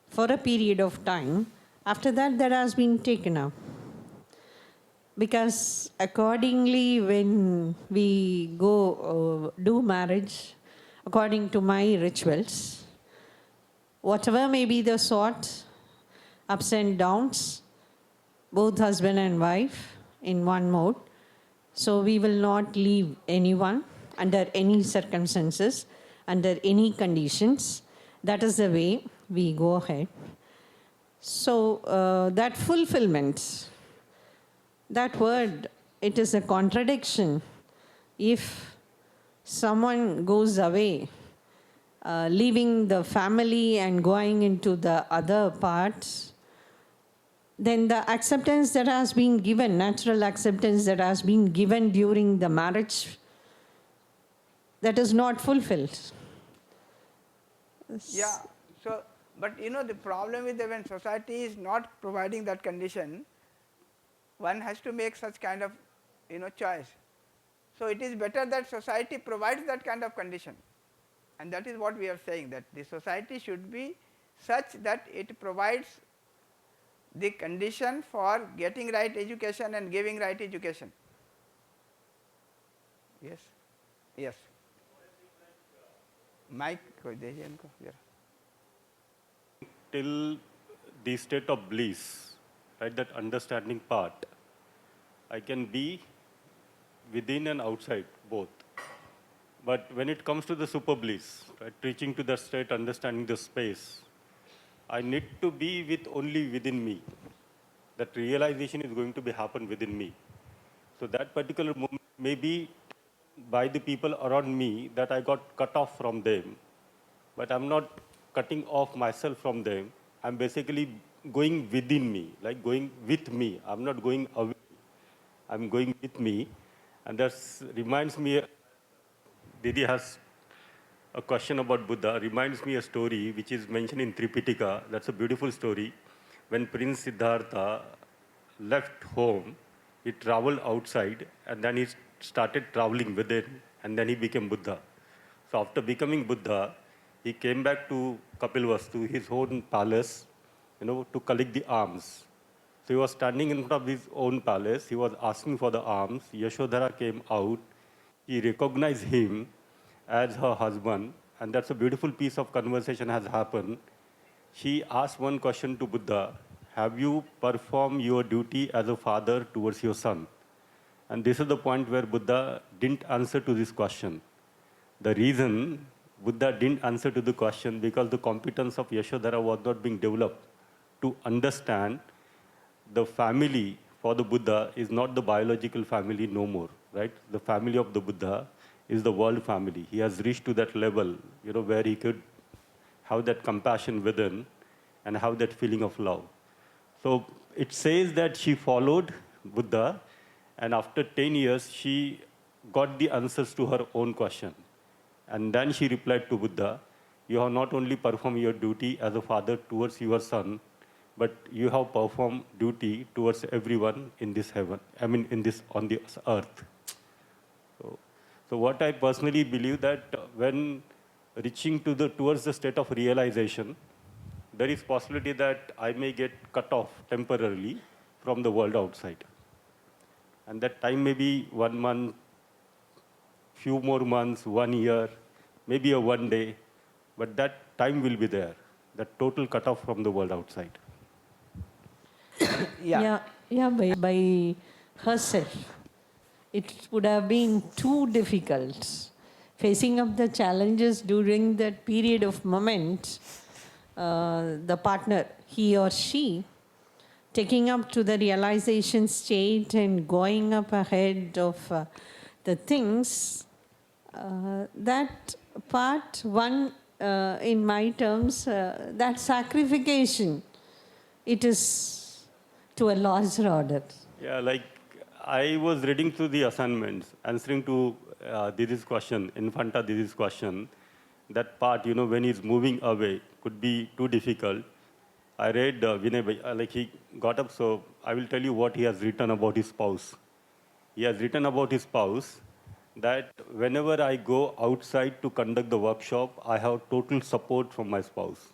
for a period of time. After that, that has been taken up. Because accordingly, when we go do marriage, according to my rituals, whatever may be the sort, ups and downs, both husband and wife in one mode. So we will not leave anyone under any circumstances, under any conditions. That is the way we go ahead. So that fulfillment, that word, it is a contradiction. If someone goes away, leaving the family and going into the other parts, then the acceptance that has been given, natural acceptance that has been given during the marriage, that is not fulfilled. Yeah, so, but you know, the problem is that when society is not providing that condition, one has to make such kind of, you know, choice. So it is better that society provides that kind of condition, and that is what we are saying, that the society should be such that it provides the condition for getting right education and giving right education. Yes, yes. Mike, koi dejiye inko zara. Till the state of bliss, right, that understanding part, I can be within and outside both. But when it comes to the super bliss, right, reaching to the state, understanding the space, I need to be with only within me. That realization is going to be happen within me. So that particular moment may be by the people around me that I got cut off from them, but I'm not cutting off myself from them. I'm basically going within me, like going with me. I'm not going away. I'm going with me. And that reminds me, Didi has a question about Buddha, reminds me a story which is mentioned in Tripitaka. That's a beautiful story. When Prince Siddhartha left home, he traveled outside and then he started traveling within, and then he became Buddha. So after becoming Buddha, he came back to Kapilvastu, his own palace, you know, to collect the alms. So he was standing in front of his own palace. He was asking for the alms. Yashodhara came out. He recognized him as her husband, and that's a beautiful piece of conversation has happened. She asked one question to Buddha: have you performed your duty as a father towards your son? And this is the point where Buddha didn't answer to this question. The reason Buddha didn't answer to the question because the competence of Yashodhara was not being developed to understand the family for the Buddha is not the biological family no more, right? The family of the Buddha is the world family. He has reached to that level, you know, where he could have that compassion within and have that feeling of love. So it says that she followed Buddha, and after 10 years, she got the answers to her own question. And then she replied to Buddha, you have not only performed your duty as a father towards your son, but you have performed duty towards everyone in this heaven, I mean, in this, on this earth. So what I personally believe that when reaching to towards the state of realization, there is possibility that I may get cut off temporarily from the world outside. And that time may be 1 month, few more months, 1 year, maybe a 1 day, but that time will be there, that total cut off from the world outside. By herself. It would have been too difficult. Facing up the challenges during that period of moment, the partner, he or she, taking up to the realization state and going up ahead of the things, that part one, in my terms, that sacrification, it is to a larger order. Yeah, like I was reading through the assignments, answering to Didi's question, Infanta Didi's question. That part, you know, when he's moving away, could be too difficult. I read Vinay, like he got up, so I will tell you what he has written about his spouse. He has written about his spouse that whenever I go outside to conduct the workshop, I have total support from my spouse.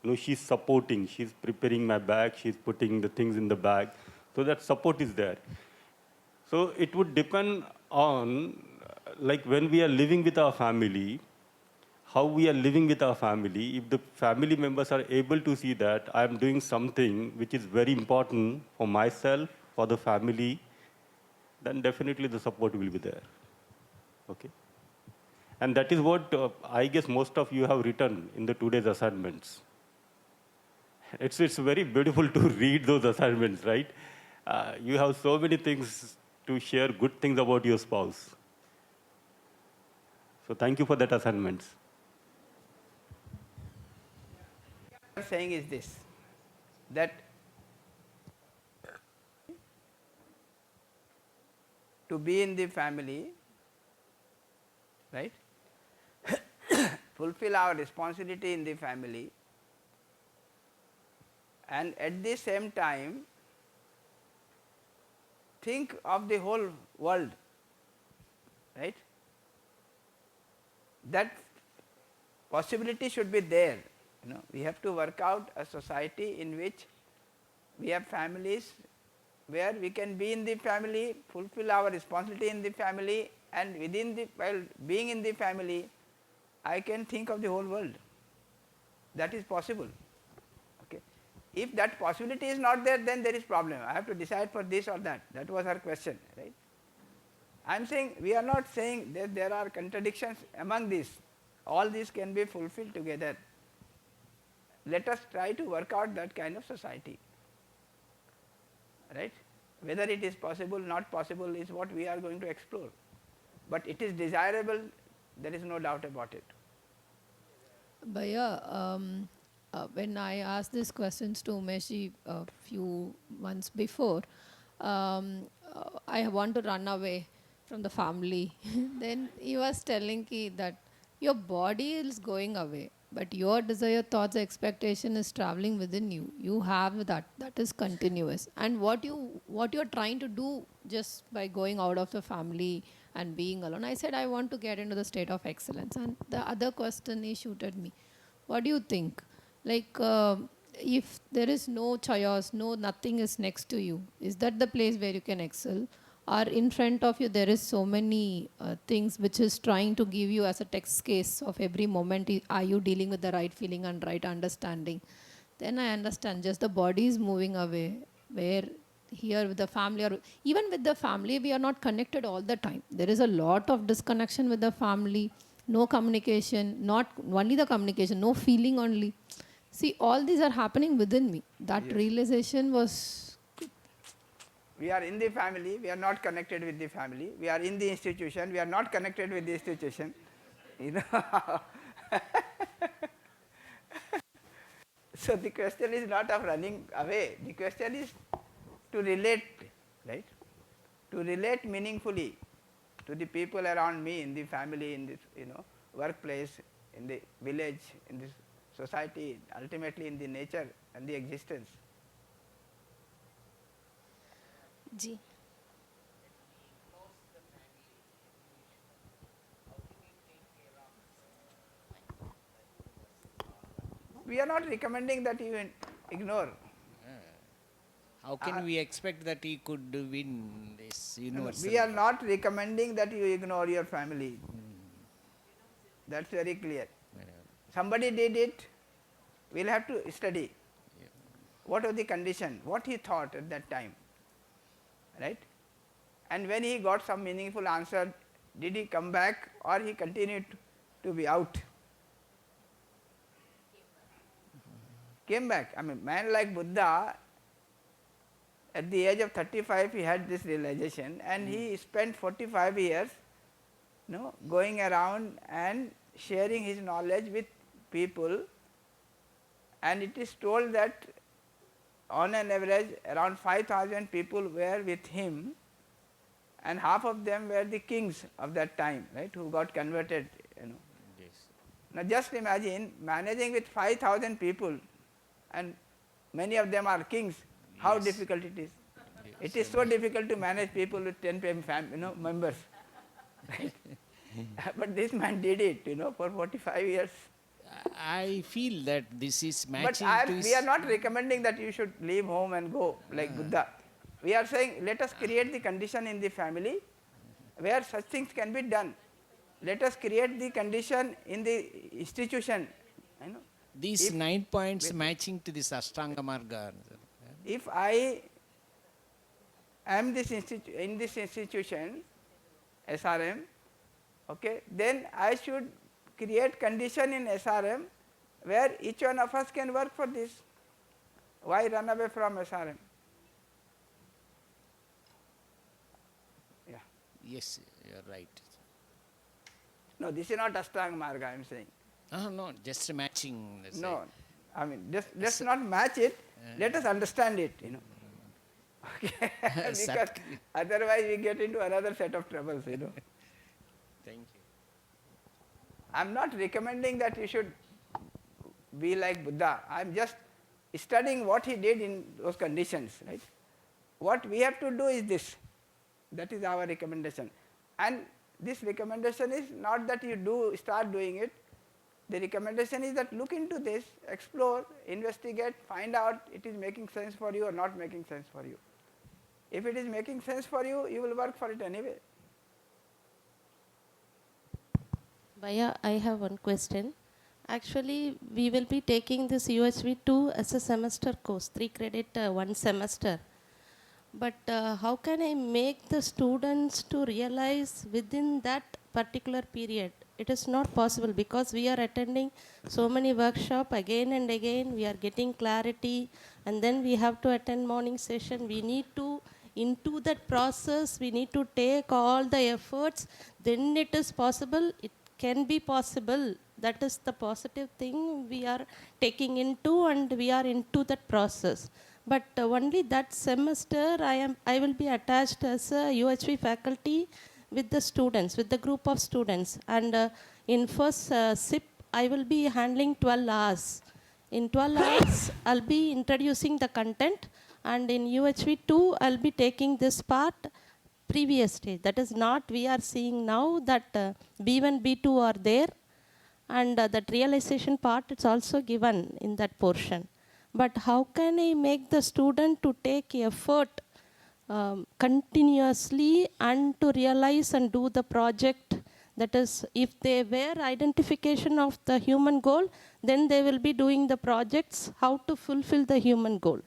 You know, she's supporting, she's preparing my bag, she's putting the things in the bag, so that support is there. So it would depend on, like when we are living with our family, how we are living with our family. If the family members are able to see that I am doing something which is very important for myself, for the family, then definitely the support will be there. Okay. And that is what I guess most of you have written in the today's assignments. It's very beautiful to read those assignments, right? You have so many things to share, good things about your spouse. So thank you for that assignments. What I am saying is this, that to be in the family, right, fulfill our responsibility in the family, and at the same time think of the whole world, right? That possibility should be there. You know, we have to work out a society in which we have families where we can be in the family, fulfill our responsibility in the family, and within the, while being in the family, I can think of the whole world. That is possible. Okay. If that possibility is not there, then there is problem. I have to decide for this or that. That was her question, right? I am saying, we are not saying that there are contradictions among these. All these can be fulfilled together. Let us try to work out that kind of society, right? Whether it is possible, not possible is what we are going to explore. But it is desirable, there is no doubt about it. Bhaiya, when I asked these questions to Umeshi a few months before, I want to run away from the family. Then he was telling ki that your body is going away, but your desire, thoughts, expectation is traveling within you. You have that. That is continuous. And what you're trying to do just by going out of the family and being alone. I said I want to get into the state of excellence. And the other question he shooted me. What do you think? Like if there is no chaos, nothing is next to you, is that the place where you can excel? Or in front of you there is so many things which is trying to give you as a text case of every moment, are you dealing with the right feeling and right understanding? Then I understand just the body is moving away, where here with the family, or even with the family we are not connected all the time. There is a lot of disconnection with the family, no communication, not only the communication, no feeling only. See, all these are happening within me. That realization was... We are in the family, we are not connected with the family. We are in the institution, we are not connected with the institution. You know. So the question is not of running away. The question is to relate, right? To relate meaningfully to the people around me, in the family, in this, you know, workplace, in the village, in this society, ultimately in the nature and the existence. Ji. We are not recommending that you ignore. How can we expect that he could win this universal? We are not recommending that you ignore your family. That's very clear. Somebody did it, we'll have to study. What was the condition, what he thought at that time, right? And when he got some meaningful answer, did he come back or he continued to be out? Came back. I mean, man like Buddha, at the age of 35 he had this realization, and he spent 45 years, you know, going around and sharing his knowledge with people, and it is told that on an average around 5,000 people were with him, and half of them were the kings of that time, right, who got converted, you know. Yes. Now just imagine managing with 5,000 people, and many of them are kings, how difficult it is. Yes. It is so difficult to manage people with 10 members. Right? But this man did it, for 45 years. I feel that this is But matching to we are not recommending that you should leave home and go like Buddha. We are saying let us create the condition in the family where such things can be done. Let us create the condition in the institution. these 9 points matching to this Ashtanga Marga. If I am in this institution, SRM, okay, then I should create condition in SRM where each one of us can work for this. Why run away from SRM? Yeah. Yes, you are right. No, this is not Ashtanga Marga, I am saying. No, just matching. No, I mean, let's not match it, let us understand it, Okay. Because otherwise we get into another set of troubles, Thank you. I am not recommending that you should be like Buddha. I am just studying what he did in those conditions, right? What we have to do is this. That is our recommendation. And this recommendation is not that you start doing it. The recommendation is that look into this, explore, investigate, find out it is making sense for you or not making sense for you. If it is making sense for you, you will work for it anyway. Bhaiya, I have one question. Actually, we will be taking this UHV2 as a semester course, 3 credit, 1 semester. But how can I make the students to realize within that particular period? It is not possible because we are attending so many workshops again and again. We are getting clarity, and then we have to attend morning session. We need to, into that process, we need to take all the efforts. Then it is possible. It can be possible. That is the positive thing we are taking into, and we are into that process. But only that semester I will be attached as a UHV faculty with the students, with the group of students. And in first SIP, I will be handling 12 hours. In 12 hours, I'll be introducing the content. And in UHV2, I'll be taking this part previous stage. That is not we are seeing now that B1, B2 are there. And that realization part, it's also given in that portion. But how can I make the student to take effort continuously and to realize and do the project? That is, if they were identification of the human goal, then they will be doing the projects, how to fulfill the human goal.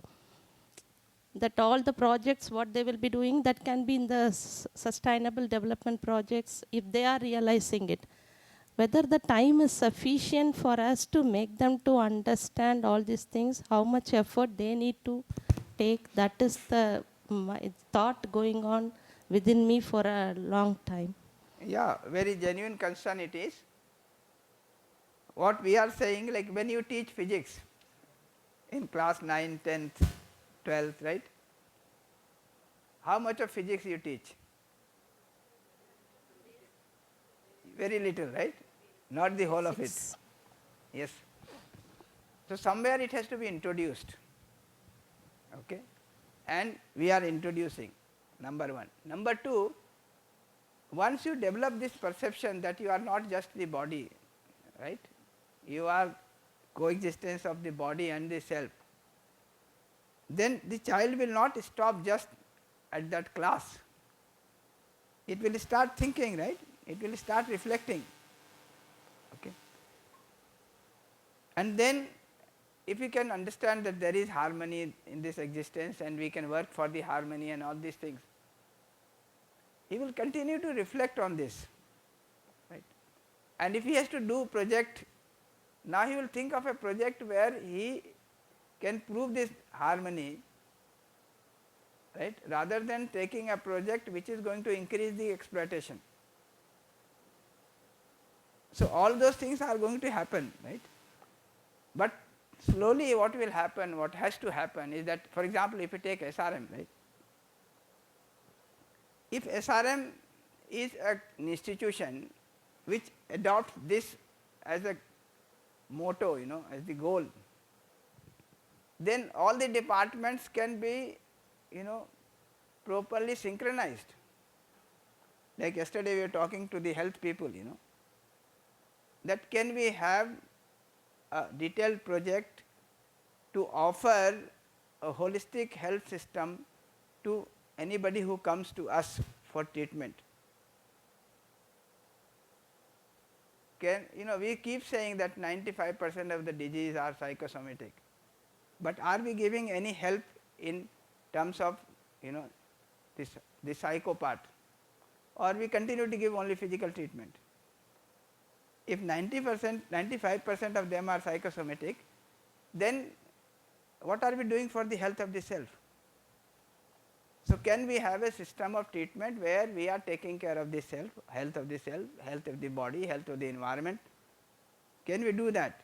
That all the projects, what they will be doing, that can be in the sustainable development projects, if they are realizing it. Whether the time is sufficient for us to make them to understand all these things, how much effort they need to take, that is the thought going on within me for a long time. Yeah, very genuine concern it is. What we are saying, like when you teach physics in class 9, 10th, 12th, right? How much of physics you teach? Very little, right? Not the whole of it. Yes. So somewhere it has to be introduced. Okay? And we are introducing, number one. Number two, once you develop this perception that you are not just the body, right? You are coexistence of the body and the self. Then the child will not stop just at that class. It will start thinking, right? It will start reflecting. Okay. And then if we can understand that there is harmony in this existence and we can work for the harmony and all these things, he will continue to reflect on this, right? And if he has to do project, now he will think of a project where he can prove this harmony, right, rather than taking a project which is going to increase the exploitation. So all those things are going to happen, right? But slowly what will happen, what has to happen is that, for example, if you take SRM, right? If SRM is an institution which adopts this as a motto, as the goal, then all the departments can be, properly synchronized. Like yesterday we were talking to the health people, that can we have a detailed project to offer a holistic health system to anybody who comes to us for treatment. We keep saying that 95% of the diseases are psychosomatic, but are we giving any help in terms of the psycho part, or we continue to give only physical treatment? If 90%, 95% of them are psychosomatic, then what are we doing for the health of the self? So can we have a system of treatment where we are taking care of the self, health of the self, health of the body, health of the environment? Can we do that?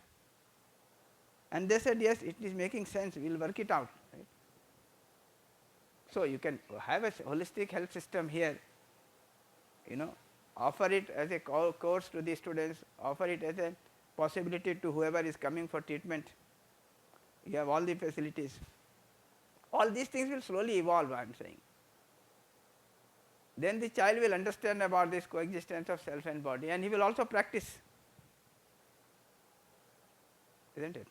And they said, yes, it is making sense, we will work it out. Right? So you can have a holistic health system here, offer it as a course to the students, offer it as a possibility to whoever is coming for treatment. You have all the facilities. All these things will slowly evolve, I am saying. Then the child will understand about this coexistence of self and body, and he will also practice, isn't it?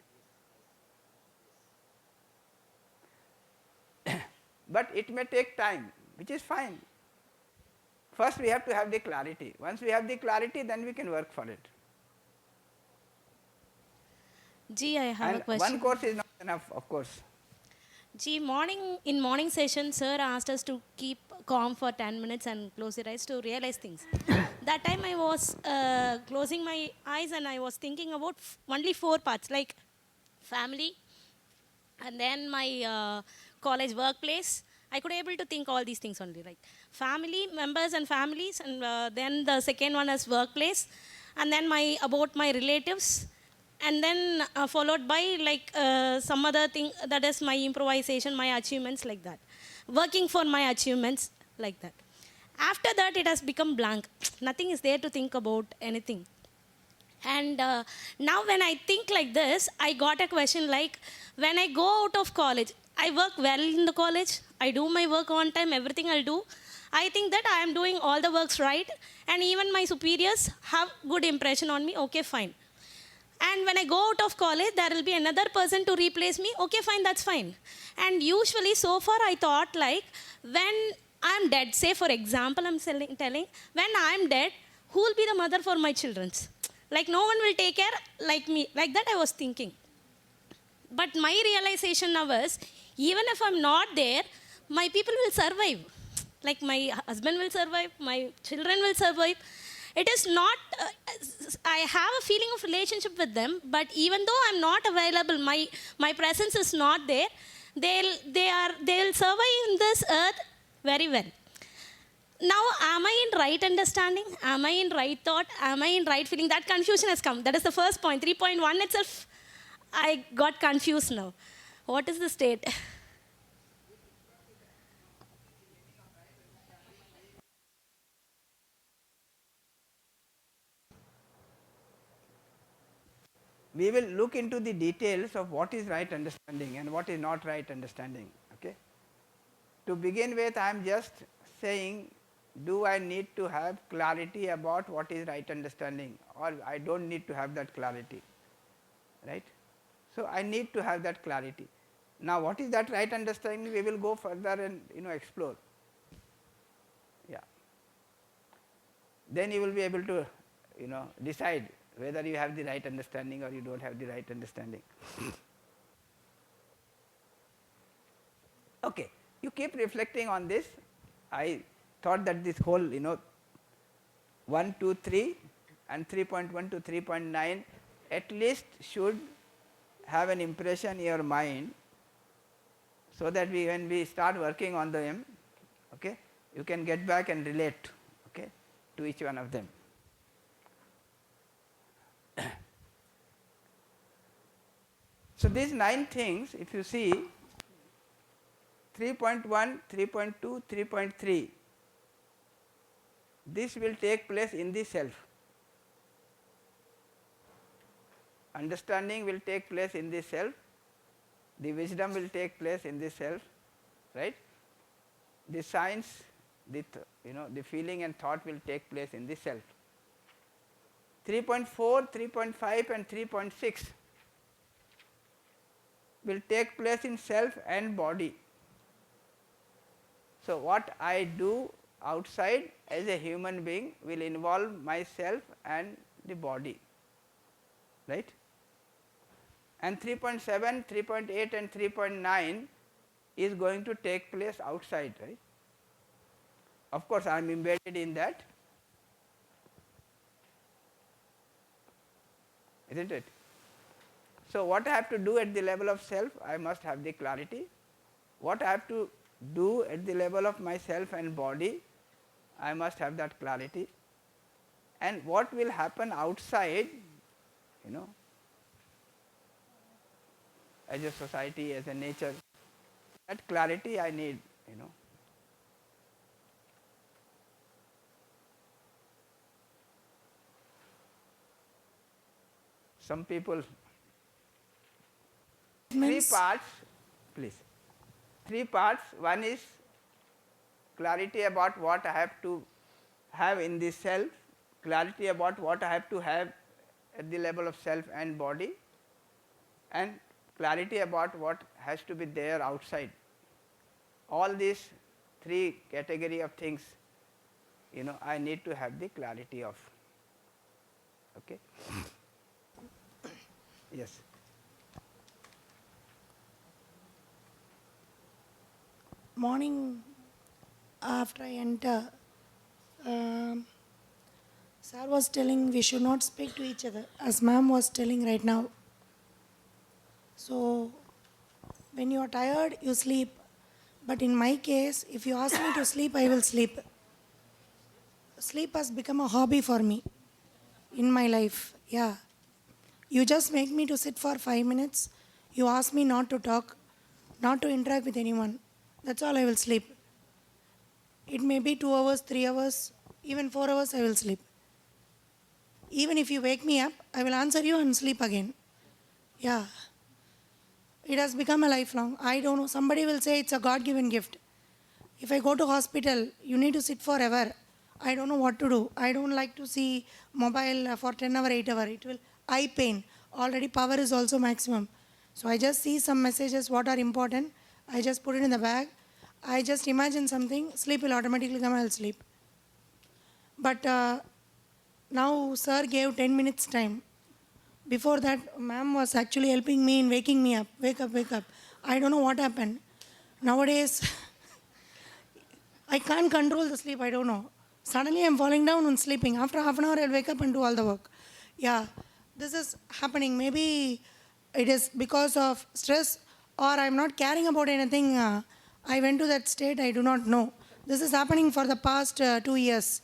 But it may take time, which is fine. First we have to have the clarity. Once we have the clarity, then we can work for it. Ji, I have And a question. one course is not enough, of course. Ji, in morning session, sir asked us to keep calm for 10 minutes and close your eyes to realize things. That time I was closing my eyes and I was thinking about only 4 parts, like family, and then my college workplace. I could able to think all these things only, like family members and families, and then the second one is workplace, and then about my relatives, and then followed by like some other thing, that is my improvisation, my achievements, like that, working for my achievements, like that. After that it has become blank. Nothing is there to think about anything. And now when I think like this, I got a question like, when I go out of college, I work well in the college, I do my work on time, everything I'll do. I think that I am doing all the works right, and even my superiors have good impression on me, okay, fine. And when I go out of college, there will be another person to replace me, okay, fine, that's fine. And usually so far I thought like, when I'm dead, say for example, I'm telling, when I'm dead, who will be the mother for my children? Like no one will take care like me, like that I was thinking. But my realization now is, even if I'm not there, my people will survive. Like my husband will survive, my children will survive. It is not, I have a feeling of relationship with them, but even though I'm not available, my presence is not there, they'll survive in this earth very well. Now, am I in right understanding? Am I in right thought? Am I in right feeling? That confusion has come. That is the first point. 3.1 itself, I got confused now. What is the state? We will look into the details of what is right understanding and what is not right understanding. Okay? To begin with, I am just saying, do I need to have clarity about what is right understanding, or I don't need to have that clarity, right? So I need to have that clarity. Now what is that right understanding? We will go further and explore. Yeah. Then you will be able to decide whether you have the right understanding or you don't have the right understanding. Okay, you keep reflecting on this. I thought that this whole 1, 2, 3 and 3.1 to 3.9 at least should have an impression in your mind, so that when we start working on them, okay, you can get back and relate, okay, to each one of them. So these 9 things, if you see, 3.1, 3.2, 3.3, this will take place in the self. Understanding will take place in the self, the wisdom will take place in the self, right? The science, the the feeling and thought will take place in the self. 3.4, 3.5 and 3.6 will take place in self and body. So, what I do outside as a human being will involve myself and the body, right. And 3.7, 3.8 and 3.9 is going to take place outside, right. Of course, I am embedded in that, isn't it. So, what I have to do at the level of self, I must have the clarity. What I have to do at the level of myself and body, I must have that clarity. And what will happen outside, as a society, as a nature, that clarity I need, Some people, three parts, please. 3 parts. One is clarity about what I have to have in the self, clarity about what I have to have at the level of self and body, and clarity about what has to be there outside. All these 3 category of things, I need to have the clarity of. Okay. Yes. Morning after I enter, sir was telling we should not speak to each other, as ma'am was telling right now. So, when you are tired, you sleep. But in my case, if you ask me to sleep, I will sleep. Sleep has become a hobby for me in my life. Yeah. You just make me to sit for 5 minutes. You ask me not to talk, not to interact with anyone. That's all, I will sleep. It may be 2 hours, 3 hours, even 4 hours I will sleep. Even if you wake me up, I will answer you and sleep again. Yeah. It has become a lifelong. I don't know, somebody will say it's a God-given gift. If I go to hospital, you need to sit forever. I don't know what to do. I don't like to see mobile for 10 hour, 8 hour. It will eye pain. Already power is also maximum. So I just see some messages, what are important. I just put it in the bag. I just imagine something, sleep will automatically come, I'll sleep. But now sir gave 10 minutes time. Before that, ma'am was actually helping me in waking me up. Wake up, wake up. I don't know what happened. Nowadays, I can't control the sleep, I don't know. Suddenly I'm falling down and sleeping. After half an hour, I'll wake up and do all the work. Yeah, this is happening. Maybe it is because of stress, or I'm not caring about anything. I went to that state, I do not know. This is happening for the past 2 years.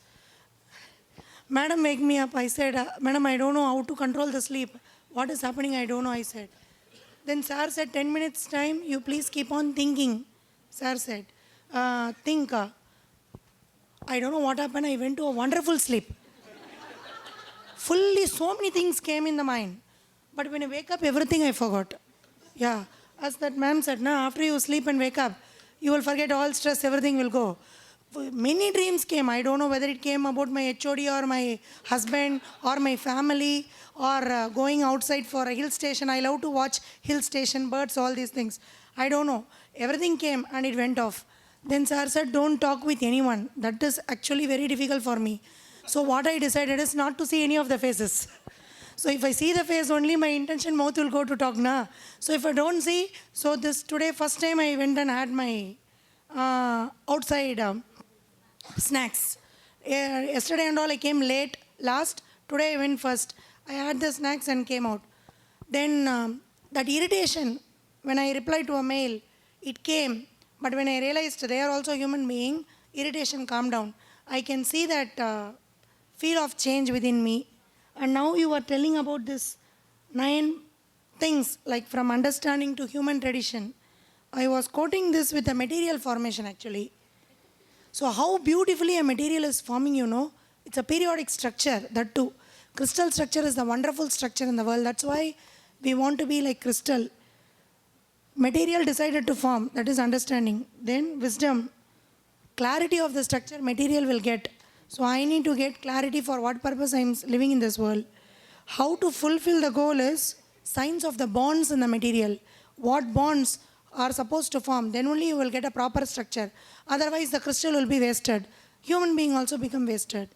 Madam, wake me up. I said, Madam, I don't know how to control the sleep. What is happening, I don't know, I said. Then sir said, 10 minutes time, you please keep on thinking. Sir said, think. I don't know what happened, I went to a wonderful sleep. Fully, so many things came in the mind. But when I wake up, everything I forgot. Yeah, as that ma'am said, after you sleep and wake up, you will forget all stress, everything will go. Many dreams came. I don't know whether it came about my HOD or my husband or my family or going outside for a hill station. I love to watch hill station, birds, all these things. I don't know. Everything came and it went off. Then sir said, don't talk with anyone. That is actually very difficult for me. So what I decided is not to see any of the faces. So if I see the face only, my intention mouth will go to talk. So if I don't see, so this today first time I went and had my outside snacks. Yesterday and all I came late last. Today I went first. I had the snacks and came out. Then that irritation, when I replied to a mail, it came. But when I realized they are also human being, irritation calmed down. I can see that feel of change within me. And now you are telling about this 9 things, like from understanding to human tradition. I was quoting this with a material formation actually. So how beautifully a material is forming, it's a periodic structure, that too. Crystal structure is the wonderful structure in the world. That's why we want to be like crystal. Material decided to form, that is understanding. Then wisdom, clarity of the structure material will get. So I need to get clarity for what purpose I am living in this world. How to fulfill the goal is signs of the bonds in the material. What bonds are supposed to form, then only you will get a proper structure. Otherwise the crystal will be wasted. Human being also become wasted.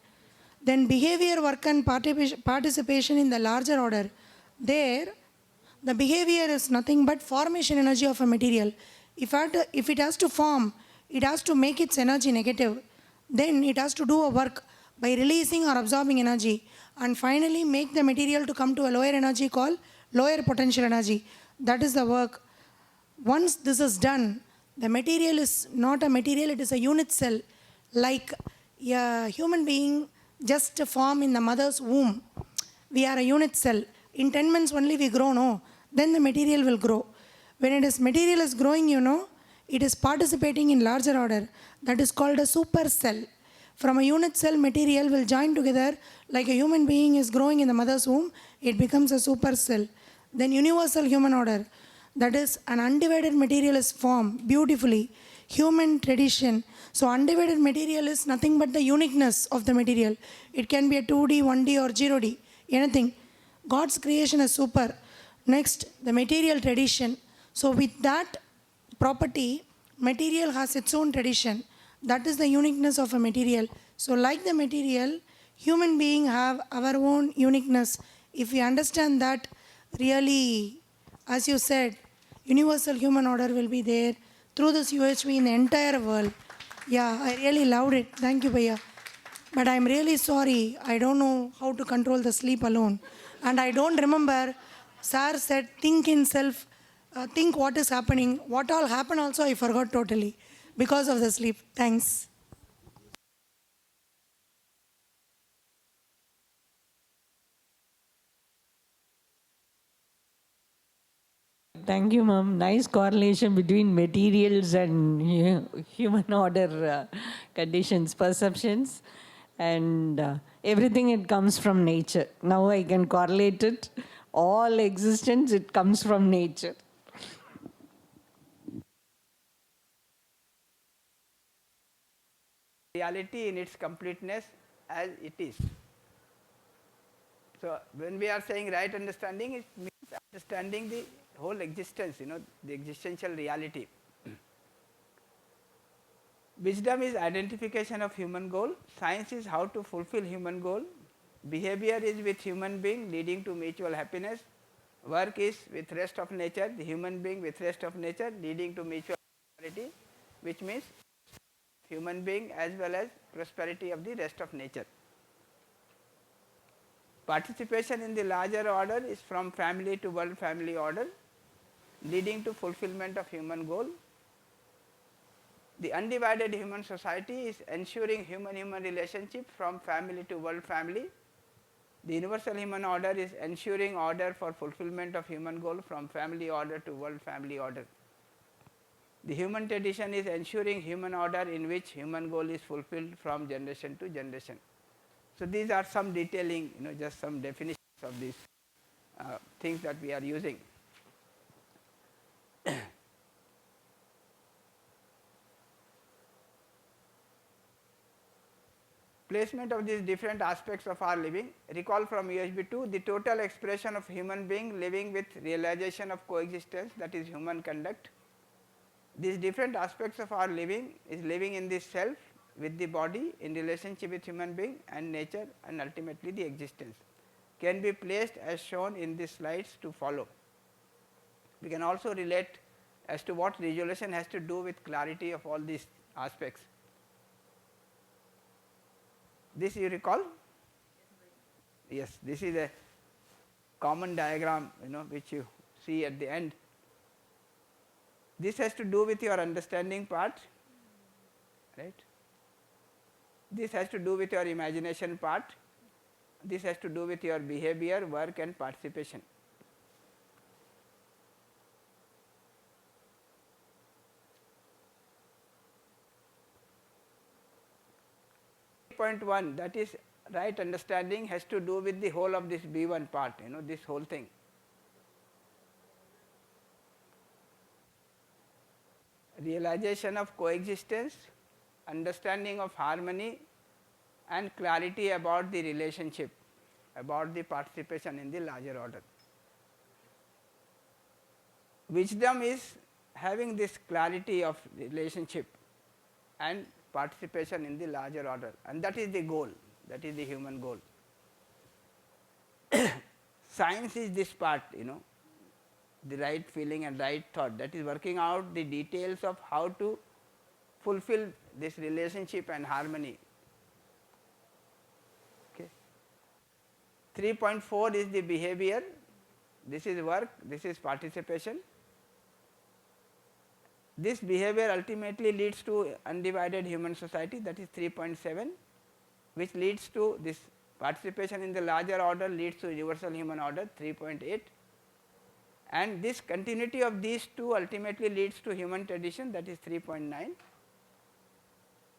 Then behavior, work and participation in the larger order. There, the behavior is nothing but formation energy of a material. If it has to form, it has to make its energy negative. Then it has to do a work by releasing or absorbing energy. And finally make the material to come to a lower energy called lower potential energy. That is the work. Once this is done, the material is not a material, it is a unit cell. Like a human being just form in the mother's womb. We are a unit cell. In 10 months only we grow, no? Then the material will grow. When material is growing, it is participating in larger order. That is called a super cell. From a unit cell, material will join together like a human being is growing in the mother's womb. It becomes a super cell. Then universal human order. That is an undivided material is formed beautifully. Human tradition. So undivided material is nothing but the uniqueness of the material. It can be a 2D, 1D or 0D. Anything. God's creation is super. Next, the material tradition. So with that property, material has its own tradition. That is the uniqueness of a material. So like the material, human being have our own uniqueness. If we understand that, really, as you said, universal human order will be there through this UHV in the entire world. Yeah, I really loved it. Thank you, Bhaiya. But I'm really sorry. I don't know how to control the sleep alone. And I don't remember, Sir said, think in self, think what is happening. What all happened also I forgot totally because of the sleep. Thanks. Thank you, ma'am. Nice correlation between materials and human order conditions, perceptions, and everything. It comes from nature. Now I can correlate it. All existence, it comes from nature. Reality in its completeness as it is. So when we are saying right understanding, it means understanding the whole existence, the existential reality. Wisdom is identification of human goal. Science is how to fulfill human goal. Behavior is with human being leading to mutual happiness. Work is with rest of nature, the human being with rest of nature leading to mutual prosperity, which means human being as well as prosperity of the rest of nature. Participation in the larger order is from family to world family order, leading to fulfillment of human goal. The undivided human society is ensuring human-human relationship from family to world family. The universal human order is ensuring order for fulfillment of human goal from family order to world family order. The human tradition is ensuring human order in which human goal is fulfilled from generation to generation. So these are some detailing, just some definitions of these things that we are using. Placement of these different aspects of our living. Recall from UHV2, the total expression of human being living with realization of coexistence, that is human conduct. These different aspects of our living is living in this self, with the body, in relationship with human being and nature, and ultimately the existence, can be placed as shown in these slides to follow. We can also relate as to what resolution has to do with clarity of all these aspects. This you recall? Yes, this is a common diagram, which you see at the end. This has to do with your understanding part, right? This has to do with your imagination part. This has to do with your behavior, work and participation. Point 1, that is right understanding, has to do with the whole of this B1 part, this whole thing. Realization of coexistence understanding of harmony and clarity about the relationship, about the participation in the larger order. Wisdom is having this clarity of relationship and participation in the larger order, and that is the goal, that is the human goal. Science is this part, the right feeling and right thought, that is working out the details of how to fulfill this relationship and harmony. Okay. 3.4 is the behavior, this is work, this is participation. This behavior ultimately leads to undivided human society, that is 3.7, which leads to this participation in the larger order, leads to universal human order, 3.8, and this continuity of these two ultimately leads to human tradition, that is 3.9.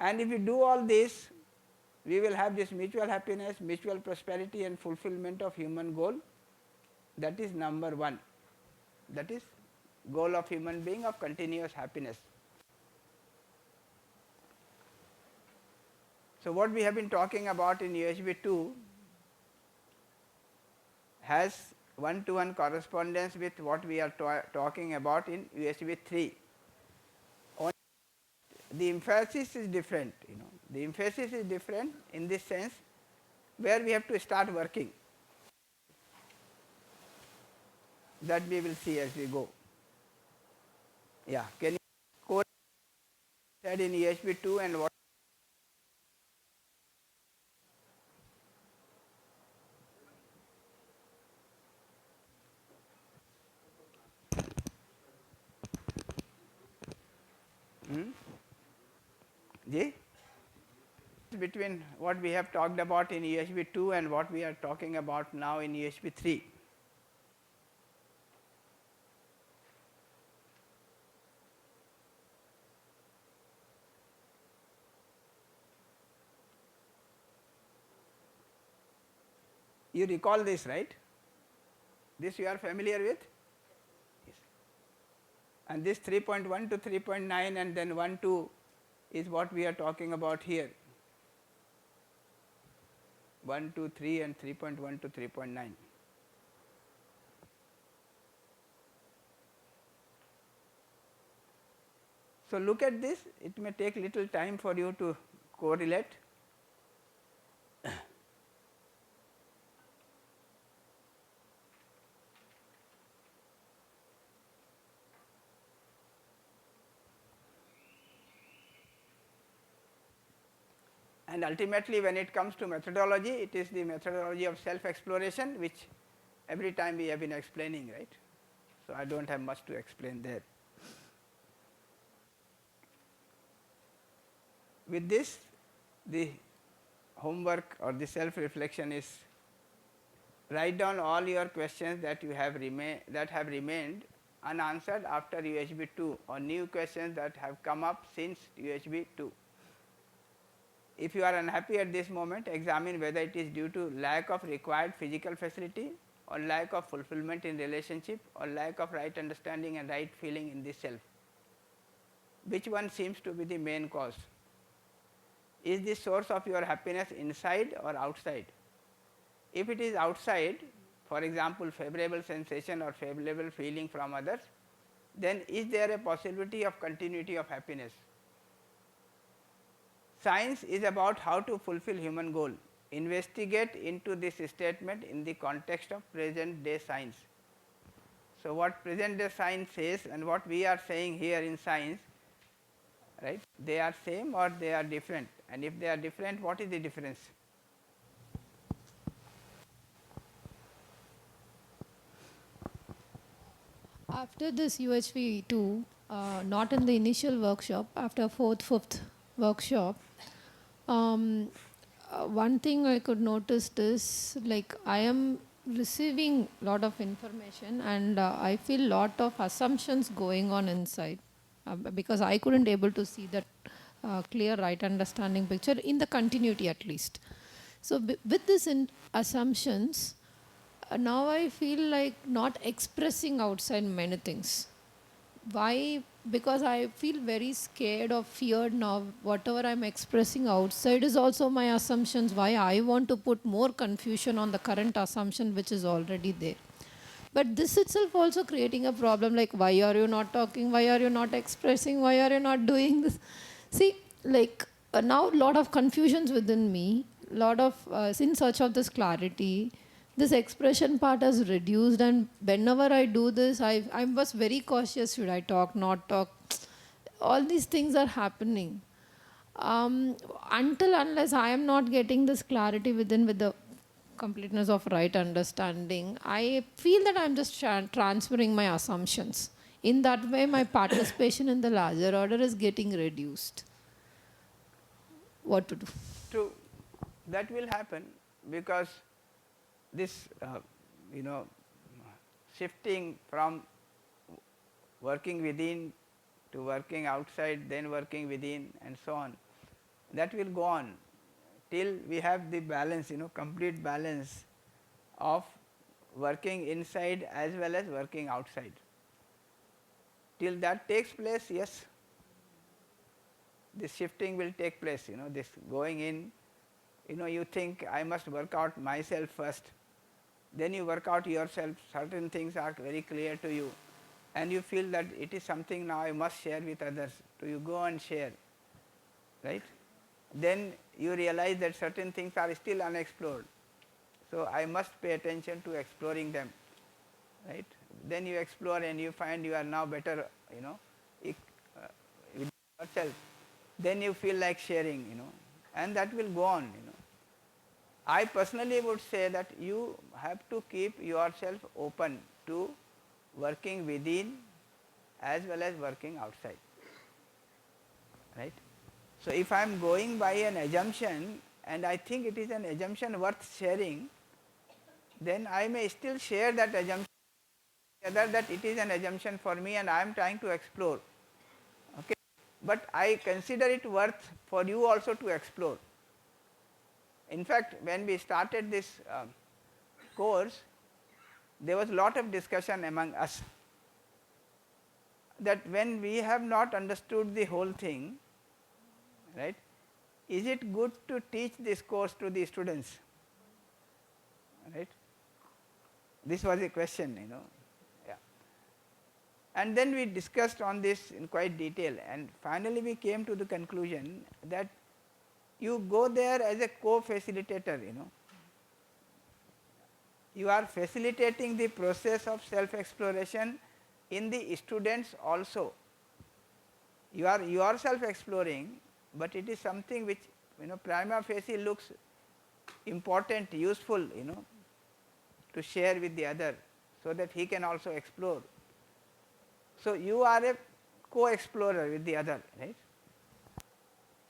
And if we do all this, we will have this mutual happiness, mutual prosperity and fulfillment of human goal, that is number 1, that is goal of human being of continuous happiness. So, what we have been talking about in UHV 2 has one-to-one correspondence with what we are talking about in UHV 3. The emphasis is different, the emphasis is different in this sense where we have to start working, that we will see as we go. Yeah, can you quote said in UHV 2 and what? Between what we have talked about in UHV 2 and what we are talking about now in UHV 3. You recall this, right? This you are familiar with? Yes. And this 3.1 to 3.9 and then 1 to is what we are talking about here. 1 to 3 and 3.1 to 3.9. So, look at this, it may take little time for you to correlate. And ultimately, when it comes to methodology, it is the methodology of self-exploration, which every time we have been explaining, right? So, I do not have much to explain there. With this, the homework or the self-reflection is write down all your questions that you have remained unanswered after UHV 2 or new questions that have come up since UHV 2. If you are unhappy at this moment, examine whether it is due to lack of required physical facility or lack of fulfillment in relationship or lack of right understanding and right feeling in the self. Which one seems to be the main cause? Is the source of your happiness inside or outside? If it is outside, for example, favorable sensation or favorable feeling from others, then is there a possibility of continuity of happiness? Science is about how to fulfill human goal. Investigate into this statement in the context of present day science. So, what present day science says and what we are saying here in science, right, they are same or they are different, and if they are different, what is the difference? After this UHV 2, not in the initial workshop, after 4th, 5th workshop, one thing I could notice is like I am receiving lot of information and I feel lot of assumptions going on inside because I couldn't able to see that clear right understanding picture in the continuity at least. So with this assumptions, now I feel like not expressing outside many things. Why because I feel very scared or feared now. Whatever I'm expressing outside is also my assumptions. Why I want to put more confusion on the current assumption which is already there. But this itself also creating a problem, like why are you not talking? Why are you not expressing? Why are you not doing this? See, like now lot of confusions within me, lot of in search of this clarity. This expression part has reduced, and whenever I do this, I was very cautious. Should I talk, not talk? All these things are happening. Until unless I am not getting this clarity within with the completeness of right understanding, I feel that I'm just transferring my assumptions. In that way, my participation in the larger order is getting reduced. What to do? True, that will happen because this, shifting from working within to working outside, then working within, and so on, that will go on till we have the balance, complete balance of working inside as well as working outside. Till that takes place, yes, this shifting will take place, this going in, you think I must work out myself first, then you work out yourself, certain things are very clear to you, and you feel that it is something now I must share with others, so you go and share, right? Then you realize that certain things are still unexplored, so I must pay attention to exploring them, right? Then you explore and you find you are now better, with yourself. Then you feel like sharing, and that will go on, I personally would say that you have to keep yourself open to working within as well as working outside, right? So if I am going by an assumption and I think it is an assumption worth sharing, then I may still share that assumption, whether that it is an assumption for me and I am trying to explore, okay? But I consider it worth for you also to explore. In fact, when we started this course, there was a lot of discussion among us that when we have not understood the whole thing, right, is it good to teach this course to the students, right? This was a question, yeah. And then we discussed on this in quite detail, and finally we came to the conclusion that you go there as a co-facilitator, You are facilitating the process of self-exploration in the students also. You are yourself exploring, but it is something which, prima facie looks important, useful, to share with the other, so that he can also explore. So you are a co-explorer with the other, right?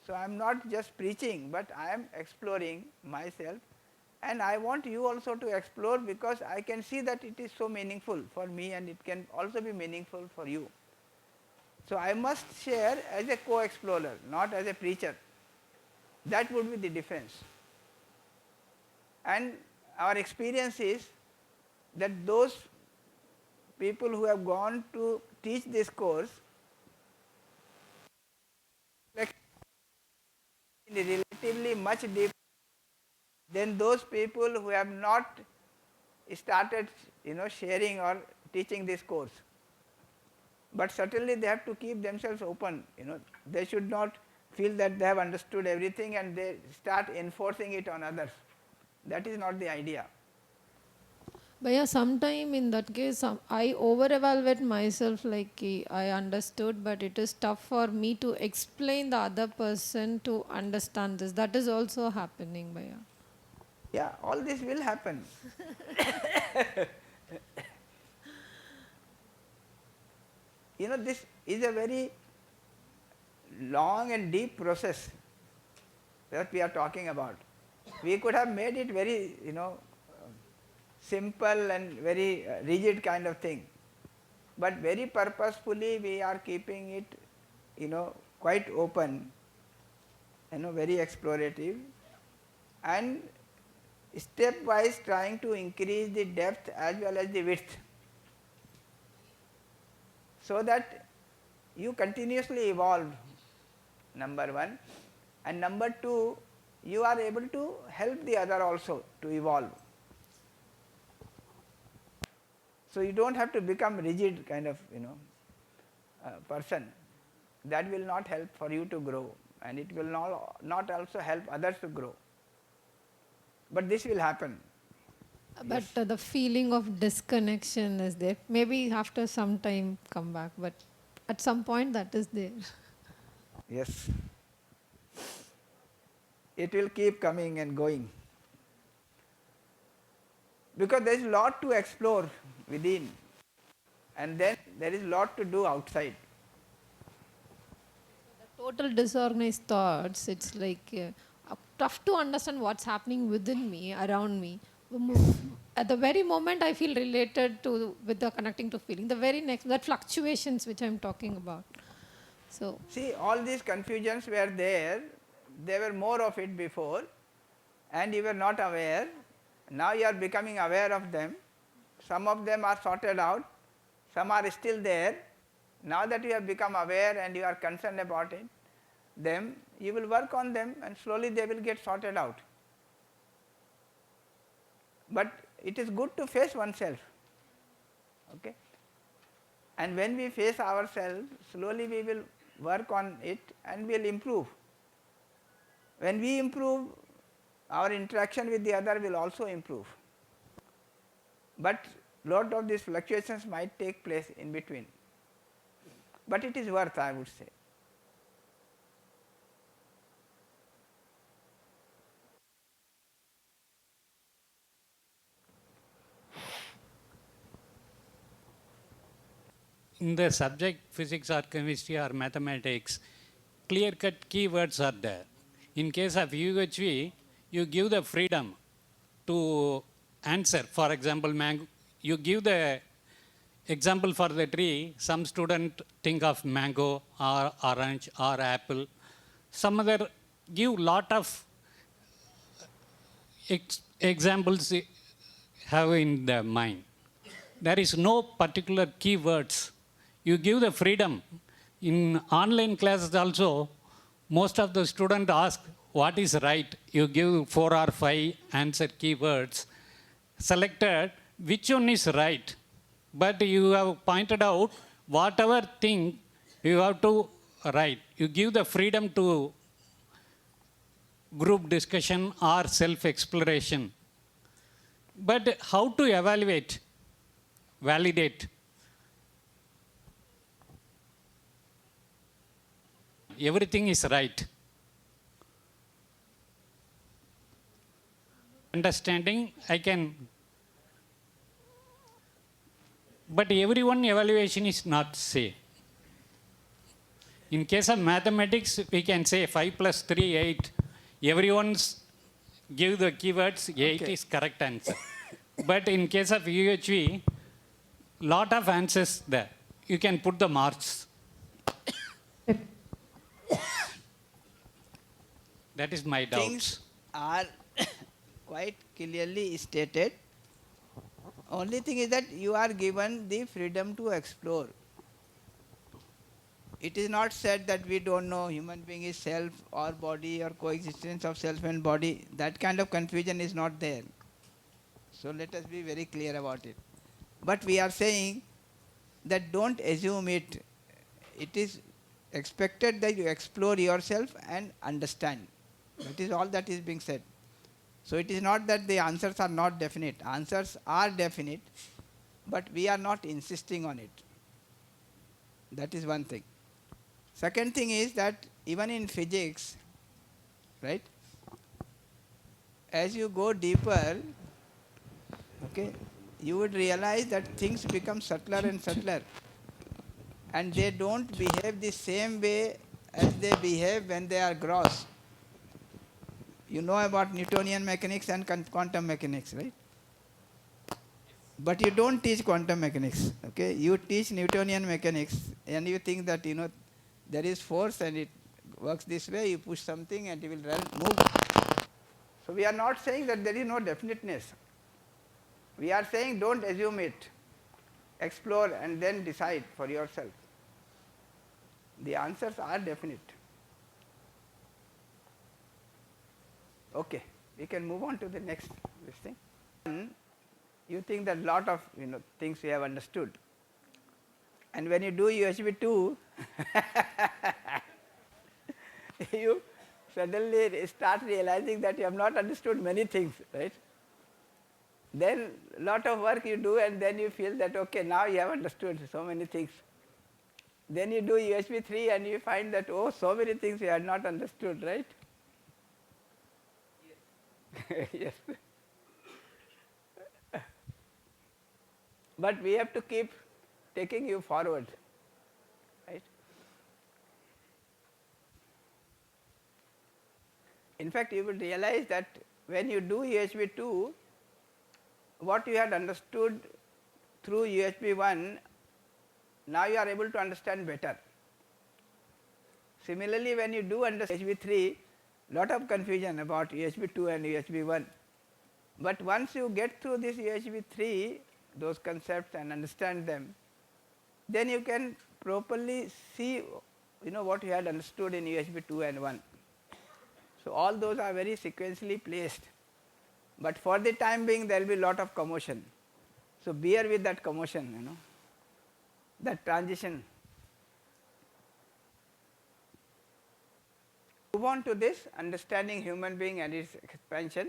So I am not just preaching, but I am exploring myself, and I want you also to explore, because I can see that it is so meaningful for me and it can also be meaningful for you. So I must share as a co-explorer, not as a preacher. That would be the difference. And our experience is that those people who have gone to teach this course relatively much deeper than those people who have not started, sharing or teaching this course. But certainly they have to keep themselves open, they should not feel that they have understood everything and they start enforcing it on others. That is not the idea. But yeah, sometime in that case, I over-evaluate myself, like I understood, but it is tough for me to explain the other person to understand this. That is also happening, Bhaiya. Yeah, all this will happen. This is a very long and deep process that we are talking about. We could have made it very, simple and very rigid kind of thing, but very purposefully we are keeping it, quite open, very explorative, and stepwise trying to increase the depth as well as the width, so that you continuously evolve, number one. And number two, you are able to help the other also to evolve. So you don't have to become rigid kind of, person. That will not help for you to grow, and it will not also help others to grow. But this will happen. But the feeling of disconnection is there. Maybe after some time come back, but at some point that is there. Yes. It will keep coming and going. Because there is a lot to explore within, and then there is a lot to do outside. Total disorganized thoughts, it's like tough to understand what's happening within me, around me. At the very moment I feel related to with the connecting to feeling, the very next, that fluctuations which I'm talking about. So see, all these confusions were there, there were more of it before, and you were not aware. Now you are becoming aware of them. Some of them are sorted out, some are still there. Now that you have become aware and you are concerned about it, them, you will work on them, and slowly they will get sorted out. But it is good to face oneself, okay? And when we face ourselves, slowly we will work on it and we will improve. When we improve, our interaction with the other will also improve. But lot of these fluctuations might take place in between. But it is worth, I would say. In the subject physics or chemistry or mathematics, clear-cut keywords are there. In case of UHV, you give the freedom to answer. For example, you give the example for the tree. Some student think of mango or orange or apple. Some other give lot of examples have in the mind. There is no particular keywords. You give the freedom. In online classes also, most of the students ask what is right. You give 4 or 5 answer keywords. Selected which one is right. But you have pointed out whatever thing you have to write. You give the freedom to group discussion or self-exploration. But how to evaluate, validate? Everything is right. Understanding, I can, but everyone evaluation is not same. In case of mathematics, we can say 5 plus 3, 8. Everyone's give the keywords, 8 is correct answer. But in case of UHV, lot of answers there. You can put the marks. That is my doubt. Things are quite clearly stated. Only thing is that you are given the freedom to explore. It is not said that we don't know human being is self or body or coexistence of self and body. That kind of confusion is not there. So let us be very clear about it. But we are saying that don't assume it. It is expected that you explore yourself and understand. That is all that is being said. So it is not that the answers are not definite. Answers are definite, but we are not insisting on it. That is one thing. Second thing is that even in physics, right, as you go deeper, okay, you would realize that things become subtler and subtler, and they don't behave the same way as they behave when they are gross. You know about Newtonian mechanics and quantum mechanics, right? But you don't teach quantum mechanics, okay? You teach Newtonian mechanics, and you think that, there is force and it works this way, you push something and it will move. So we are not saying that there is no definiteness. We are saying don't assume it. Explore and then decide for yourself. The answers are definite. Okay, we can move on to the next this thing. You think that lot of things you have understood, and when you do UHV-2, you suddenly start realizing that you have not understood many things, right? Then lot of work you do, and then you feel that okay, now you have understood so many things. Then you do UHV-3 and you find that oh, so many things you had not understood, right? Yes. Yes. But we have to keep taking you forward, right? In fact, you will realize that when you do UHV-2, what you had understood through UHV-1, now you are able to understand better. Similarly, when you do understand UHV-3, lot of confusion about UHV-2 and UHV-1. But once you get through this UHV-3, those concepts and understand them, then you can properly see what you had understood in UHV-2 and 1. So all those are very sequentially placed. But for the time being, there will be a lot of commotion. So bear with that commotion, that transition. Move on to this, understanding human being and its expansion,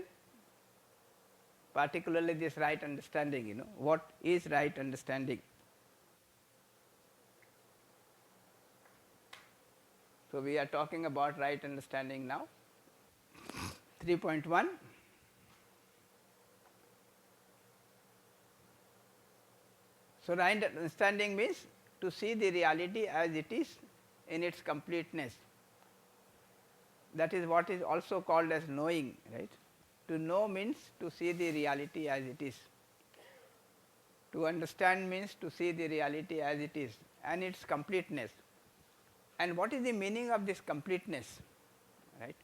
particularly this right understanding, what is right understanding. So we are talking about right understanding now. 3.1. So right understanding means to see the reality as it is in its completeness. That is what is also called as knowing, right? To know means to see the reality as it is. To understand means to see the reality as it is and its completeness. And what is the meaning of this completeness, right?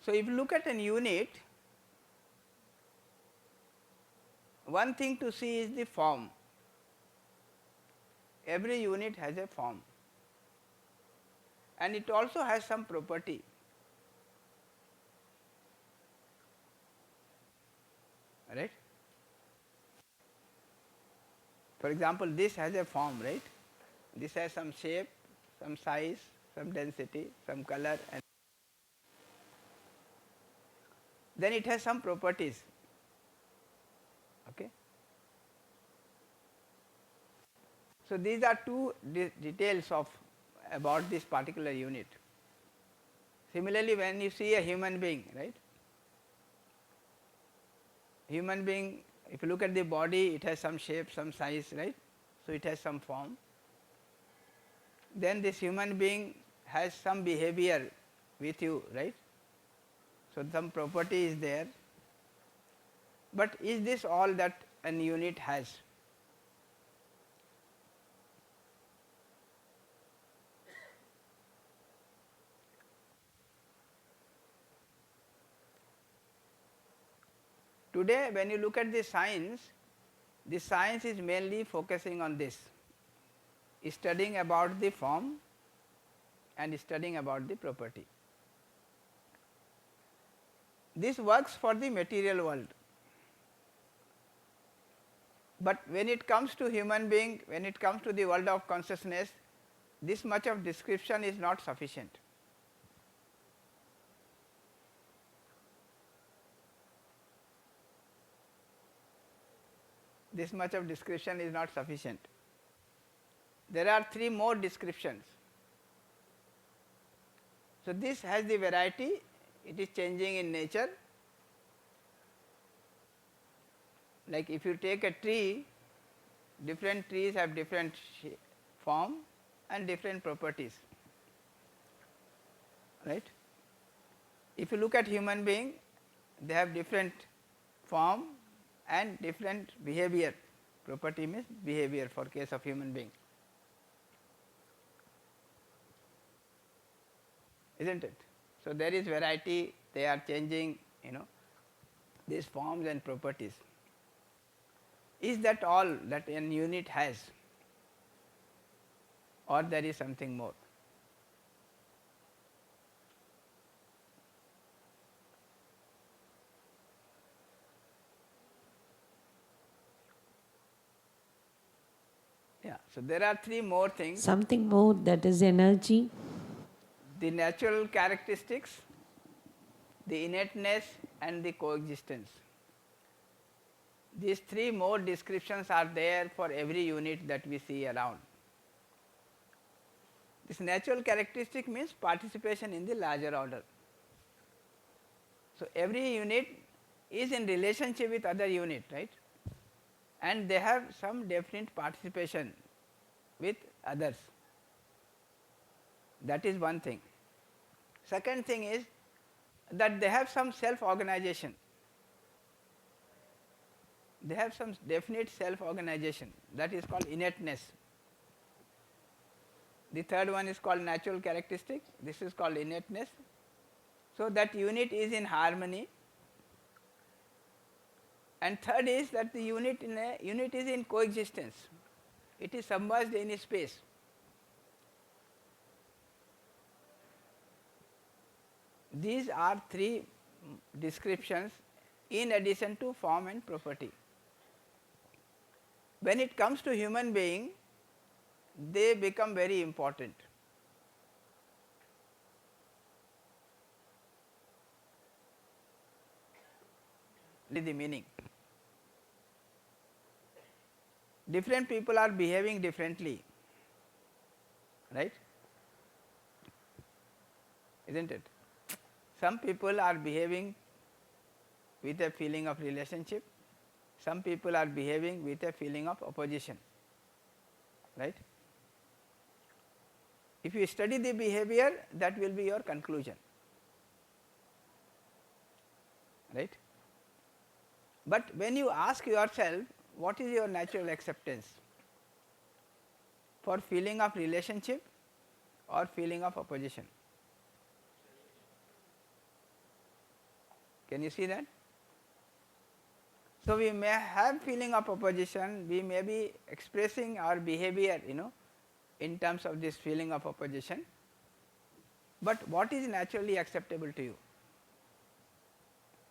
So if you look at an unit, one thing to see is the form. Every unit has a form, and it also has some property. Right? For example, this has a form, right? This has some shape, some size, some density, some color, and then it has some properties. Okay? So these are two details about this particular unit. Similarly, when you see a human being, right? Human being, if you look at the body, it has some shape, some size, right? So it has some form. Then this human being has some behavior with you, right? So some property is there. But is this all that an unit has? Today, when you look at the science is mainly focusing on this, studying about the form and studying about the property. This works for the material world. But when it comes to human being, when it comes to the world of consciousness, this much of description is not sufficient. This much of description is not sufficient. There are 3 more descriptions. So this has the variety, it is changing in nature. Like if you take a tree, different trees have different form and different properties, right? If you look at human being, they have different form and different behavior. Property means behavior for case of human being, isn't it? So there is variety, they are changing, these forms and properties. Is that all that an unit has, or there is something more? Yeah, so there are three more things. Something more, that is energy. The natural characteristics, the innateness and the coexistence. These three more descriptions are there for every unit that we see around. This natural characteristic means participation in the larger order. So, every unit is in relationship with other unit, right, and they have some definite participation with others. That is one thing. Second thing is that they have some self organization. They have some definite self organization, that is called innateness. The third one is called natural characteristic, this is called innateness. So, that unit is in harmony. And third is that the unit is in coexistence, it is submerged in space. These are three descriptions in addition to form and property. When it comes to human being, they become very important. The meaning. Different people are behaving differently, right? Isn't it? Some people are behaving with a feeling of relationship, some people are behaving with a feeling of opposition, right? If you study the behavior, that will be your conclusion, right? But when you ask yourself, what is your natural acceptance for feeling of relationship or feeling of opposition? Can you see that? So, we may have feeling of opposition, we may be expressing our behavior, in terms of this feeling of opposition, but what is naturally acceptable to you?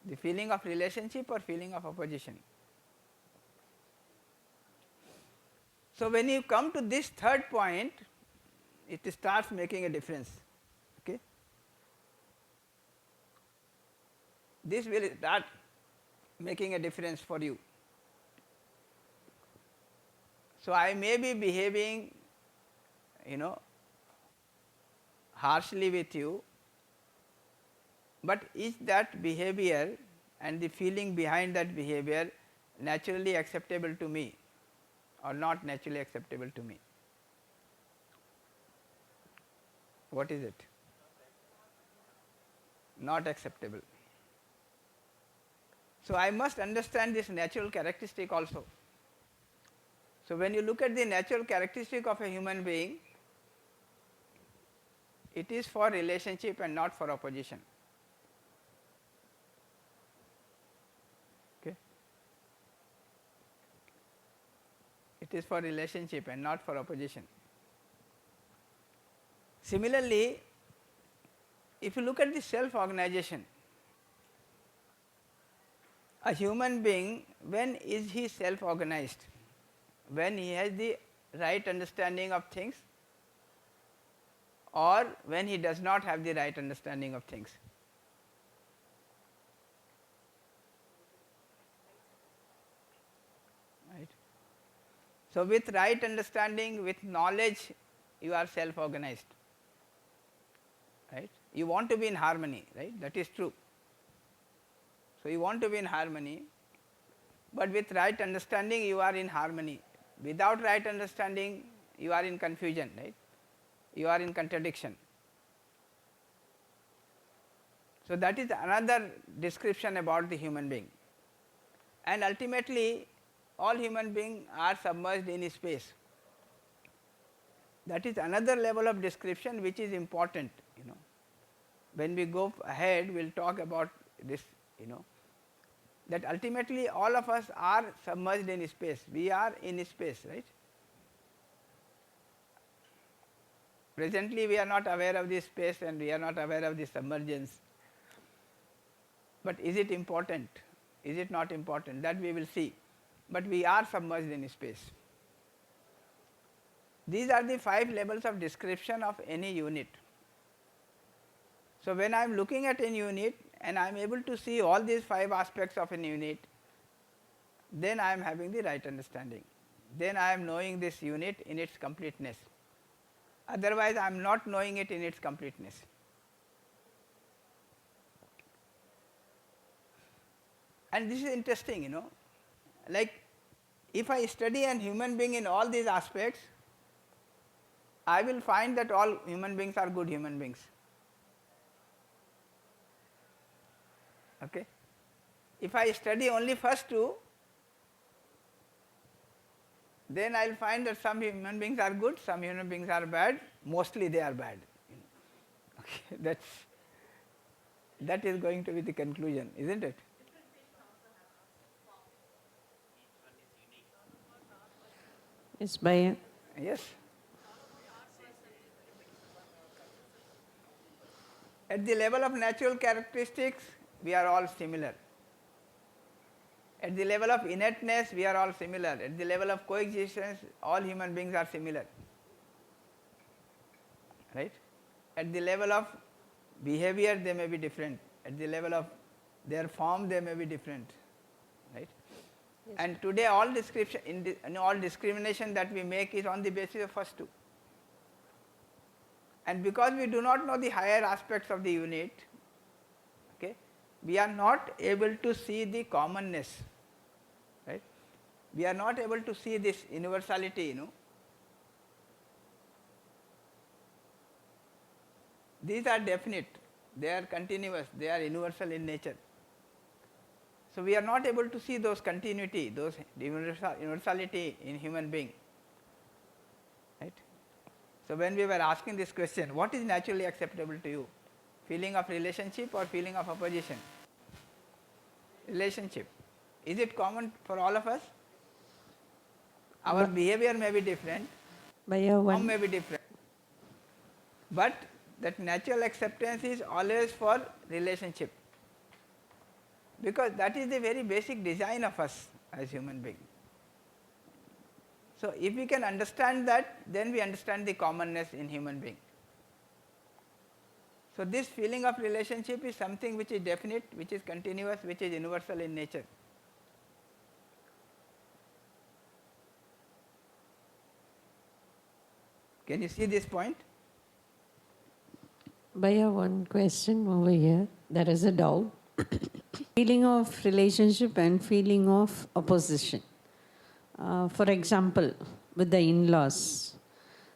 The feeling of relationship or feeling of opposition? So, when you come to this third point, it starts making a difference. Okay? This will start making a difference for you. So, I may be behaving, harshly with you, but is that behavior and the feeling behind that behavior naturally acceptable to me or not naturally acceptable to me? What is it? Not acceptable. So, I must understand this natural characteristic also. So, when you look at the natural characteristic of a human being, it is for relationship and not for opposition. Okay? It is for relationship and not for opposition. Similarly, if you look at the self organization, a human being, when is he self organized? When he has the right understanding of things, or when he does not have the right understanding of things? Right. So, with right understanding, with knowledge, you are self organized, right. You want to be in harmony, right, that is true. So, you want to be in harmony, but with right understanding you are in harmony. Without right understanding you are in confusion, right, you are in contradiction. So, that is another description about the human being, and ultimately all human beings are submerged in space. That is another level of description which is important. When we go ahead, we will talk about this, that ultimately all of us are submerged in space. We are in space, right? Presently we are not aware of this space and we are not aware of the submergence. But is it important? Is it not important? That we will see. But we are submerged in space. These are the 5 levels of description of any unit. So when I am looking at an unit and I am able to see all these 5 aspects of an unit, then I am having the right understanding. Then I am knowing this unit in its completeness. Otherwise I am not knowing it in its completeness. And this is interesting, you know, like if I study an human being in all these aspects, I will find that all human beings are good human beings. Okay? If I study only first 2, then I will find that some human beings are good, some human beings are bad, mostly they are bad. Okay, that is going to be the conclusion, isn't it? Yes, Bhaiya. Yes. At the level of natural characteristics, we are all similar. At the level of inertness, we are all similar. At the level of coexistence, all human beings are similar. Right? At the level of behavior, they may be different. At the level of their form, they may be different. Right? Yes. And today, all all discrimination that we make is on the basis of first 2. And because we do not know the higher aspects of the unit, okay, we are not able to see the commonness, right? We are not able to see this universality, you know. These are definite, they are continuous, they are universal in nature. So we are not able to see those continuity, those universality in human being, right? So when we were asking this question, what is naturally acceptable to you? Feeling of relationship or feeling of opposition? Relationship. Is it common for all of us? Our behavior may be different, form may be different, but that natural acceptance is always for relationship, because that is the very basic design of us as human beings. So if we can understand that, then we understand the commonness in human being. So this feeling of relationship is something which is definite, which is continuous, which is universal in nature. Can you see this point? Bhaiya, one question over here. There is a doubt. Feeling of relationship and feeling of opposition. For example, with the in-laws.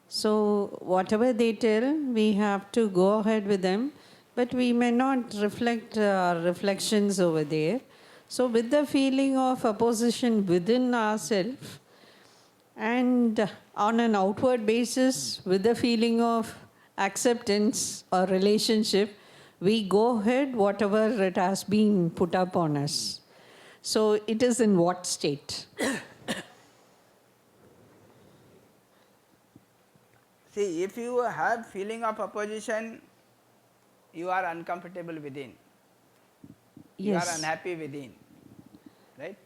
So whatever they tell, we have to go ahead with them, but we may not reflect our reflections over there. So with the feeling of opposition within ourselves and on an outward basis, with the feeling of acceptance or relationship, we go ahead whatever it has been put up on us. So it is in what state? See, if you have feeling of opposition, you are uncomfortable within. Yes. You are unhappy within. Right?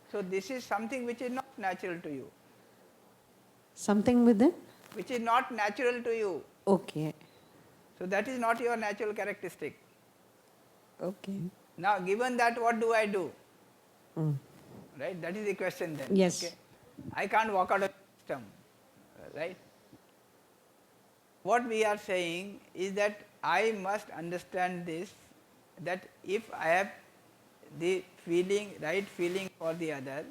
So this is something which is not natural to you. Something within? Which is not natural to you. Okay. So that is not your natural characteristic. Okay. Now given that, what do I do? Right? That is the question then. Yes. Okay? I can't walk out of the system. Right? What we are saying is that I must understand this, that if I have the feeling, right feeling for the other,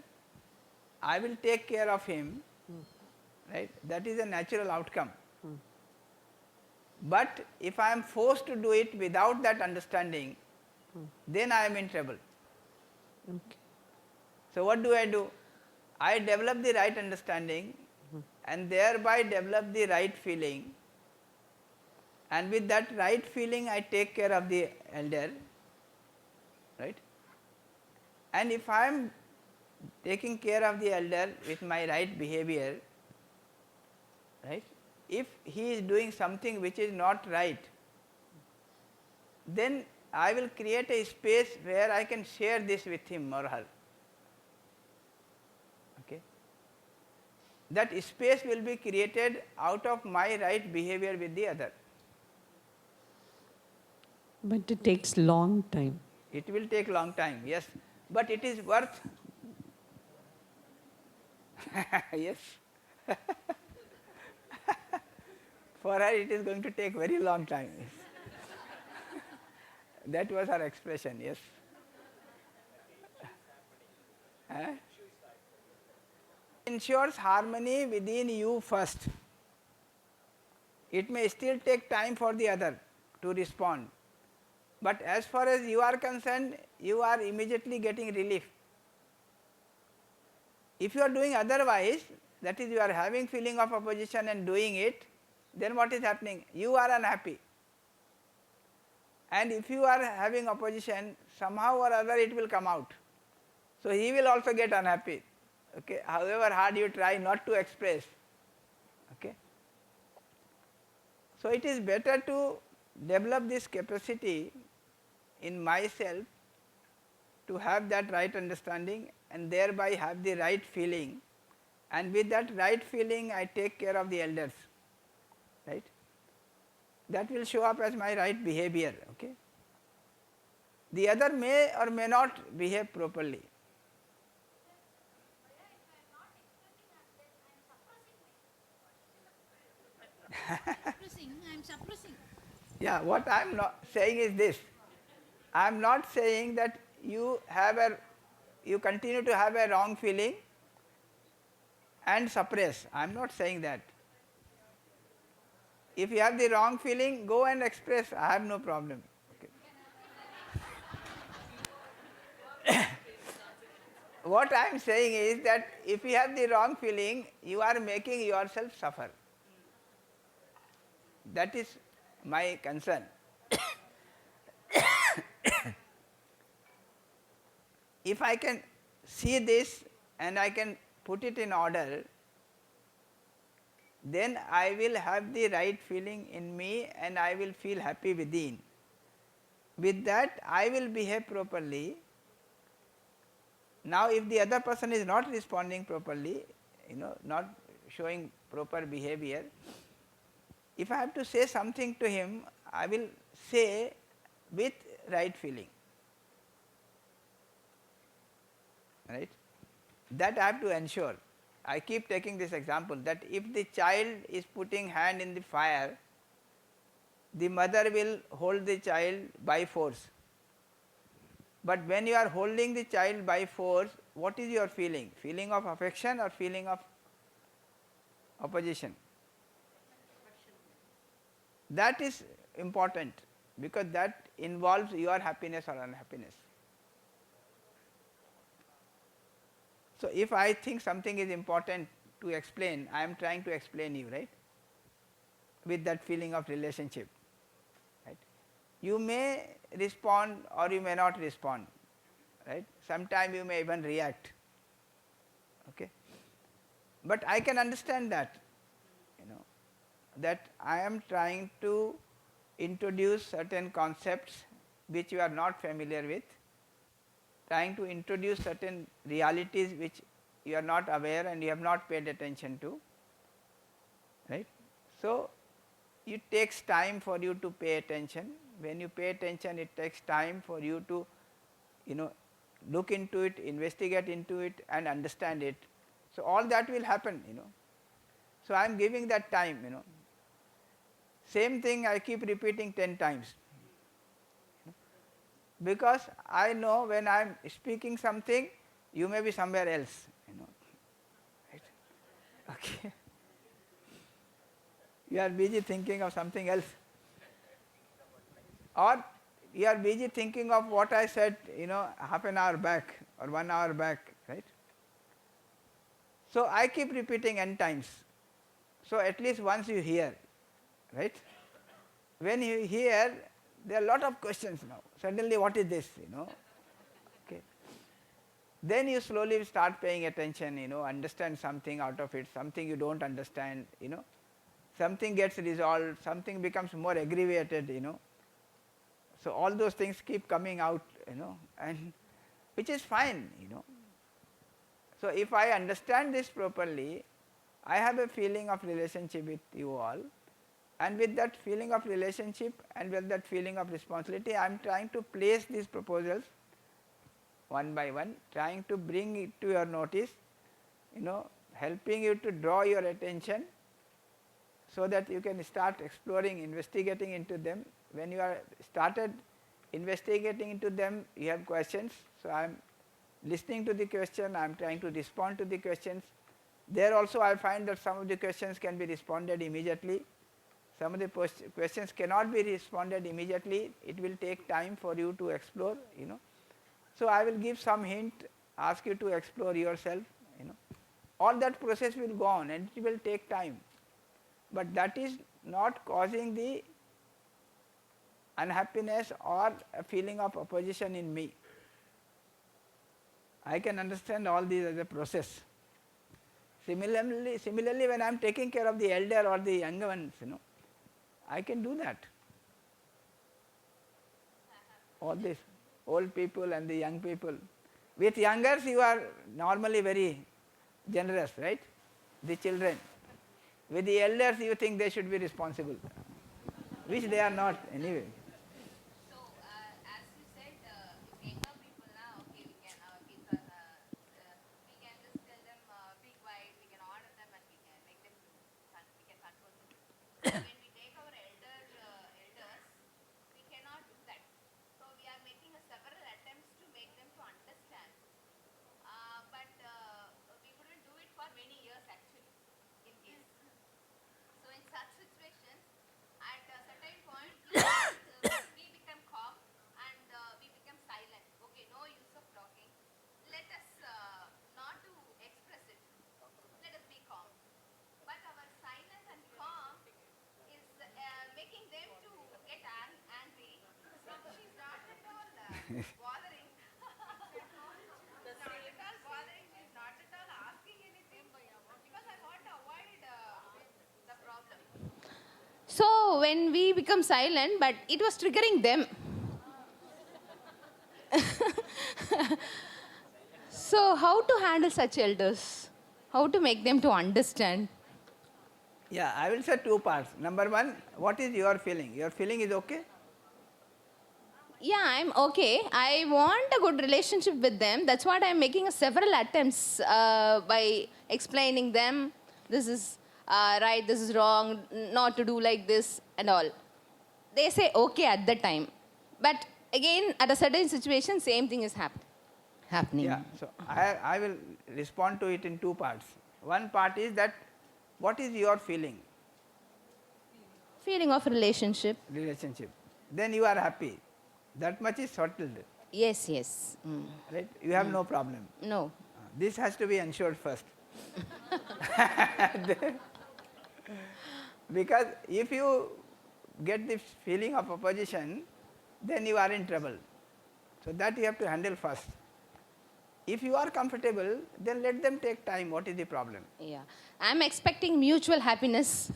I will take care of him, right? That is a natural outcome. But if I am forced to do it without that understanding, then I am in trouble. Okay. So what do? I develop the right understanding and thereby develop the right feeling, and with that right feeling I take care of the elder, right? And if I am taking care of the elder with my right behavior, right, if he is doing something which is not right, then I will create a space where I can share this with him or her. Okay. That space will be created out of my right behavior with the other. But it takes long time. It will take long time, yes, but it is worth. Yes. For her it is going to take very long time. That was her expression, yes. Ensures harmony within you first. It may still take time for the other to respond, but as far as you are concerned, you are immediately getting relief. If you are doing otherwise, that is, you are having feeling of opposition and doing it, then what is happening? You are unhappy. And if you are having opposition, somehow or other it will come out. So he will also get unhappy. Okay, however hard you try not to express. Okay. So it is better to develop this capacity in myself to have that right understanding and thereby have the right feeling, and with that right feeling I take care of the elders, right. That will show up as my right behavior. Okay. The other may or may not behave properly. I am suppressing. Yeah, what I am not saying is this. I am not saying that you continue to have a wrong feeling and suppress. I am not saying that. If you have the wrong feeling, go and express. I have no problem. Okay. What I am saying is that if you have the wrong feeling, you are making yourself suffer. That is my concern. If I can see this and I can put it in order, then I will have the right feeling in me and I will feel happy within. With that I will behave properly. Now if the other person is not responding properly, not showing proper behavior, if I have to say something to him, I will say with right feeling, right. That I have to ensure. I keep taking this example that if the child is putting hand in the fire, the mother will hold the child by force. But when you are holding the child by force, what is your feeling? Feeling of affection or feeling of opposition? That is important because that involves your happiness or unhappiness. So if I think something is important to explain, I am trying to explain you, right, with that feeling of relationship, right. You may respond or you may not respond, right. Sometime you may even react, okay. But I can understand that, that I am trying to introduce certain concepts which you are not familiar with, trying to introduce certain realities which you are not aware and you have not paid attention to, right. So it takes time for you to pay attention. When you pay attention, it takes time for you to look into it, investigate into it and understand it. So all that will happen, So I am giving that time, Same thing I keep repeating 10 times. Because I know when I am speaking something, you may be somewhere else, right. Okay. You are busy thinking of something else. Or you are busy thinking of what I said, half an hour back or 1 hour back, right. So I keep repeating n times. So at least once you hear, right. When you hear, there are a lot of questions now. Suddenly what is this, Okay. Then you slowly start paying attention, understand something out of it, something you don't understand, something gets resolved, something becomes more aggravated, So all those things keep coming out, and which is fine, So if I understand this properly, I have a feeling of relationship with you all, and with that feeling of relationship and with that feeling of responsibility, I am trying to place these proposals one by one, trying to bring it to your notice, helping you to draw your attention so that you can start exploring, investigating into them. When you are started investigating into them, you have questions. So I am listening to the question, I am trying to respond to the questions. There also I find that some of the questions can be responded immediately. Some of the questions cannot be responded immediately. It will take time for you to explore, So I will give some hint, ask you to explore yourself, All that process will go on and it will take time. But that is not causing the unhappiness or a feeling of opposition in me. I can understand all these as a process. Similarly, when I am taking care of the elder or the younger ones, I can do that. All these old people and the young people. With youngers, you are normally very generous, right? The children. With the elders, you think they should be responsible, which they are not anyway. So, as you said, younger people now, okay, we can, our kids are, we can just tell them, be quiet, we can order them and we can make them, we can control them. When we take our elders, we cannot do that. So, we are making several attempts to make them to understand. But we couldn't do it for many years actually, in case. So, in such situations, at a certain point, we become calm and we become silent. Okay, no use of talking. Let us not to express it. Let us be calm. But our silence and calm is making them to get angry. So she's not at all bothering. Not at all bothering. She's not at all asking anything. Because I want to avoid the problem. So when we become silent, but it was triggering them. So how to handle such elders? How to make them to understand? Yeah, I will say two parts. Number one, what is your feeling? Your feeling is okay? Yeah, I'm okay. I want a good relationship with them. That's what I'm making several attempts by explaining them. This is right, this is wrong, not to do like this and all. They say okay at that time. But again, at a certain situation, same thing is happening. Yeah, so I will respond to it in two parts. One part is that what is your feeling? Feeling of relationship. Relationship. Then you are happy. That much is settled. Yes, yes. Mm. Right? You have no problem. No. This has to be ensured first. Because if you get this feeling of opposition, then you are in trouble. So that you have to handle first. If you are comfortable, then let them take time. What is the problem? Yeah. I'm expecting mutual happiness,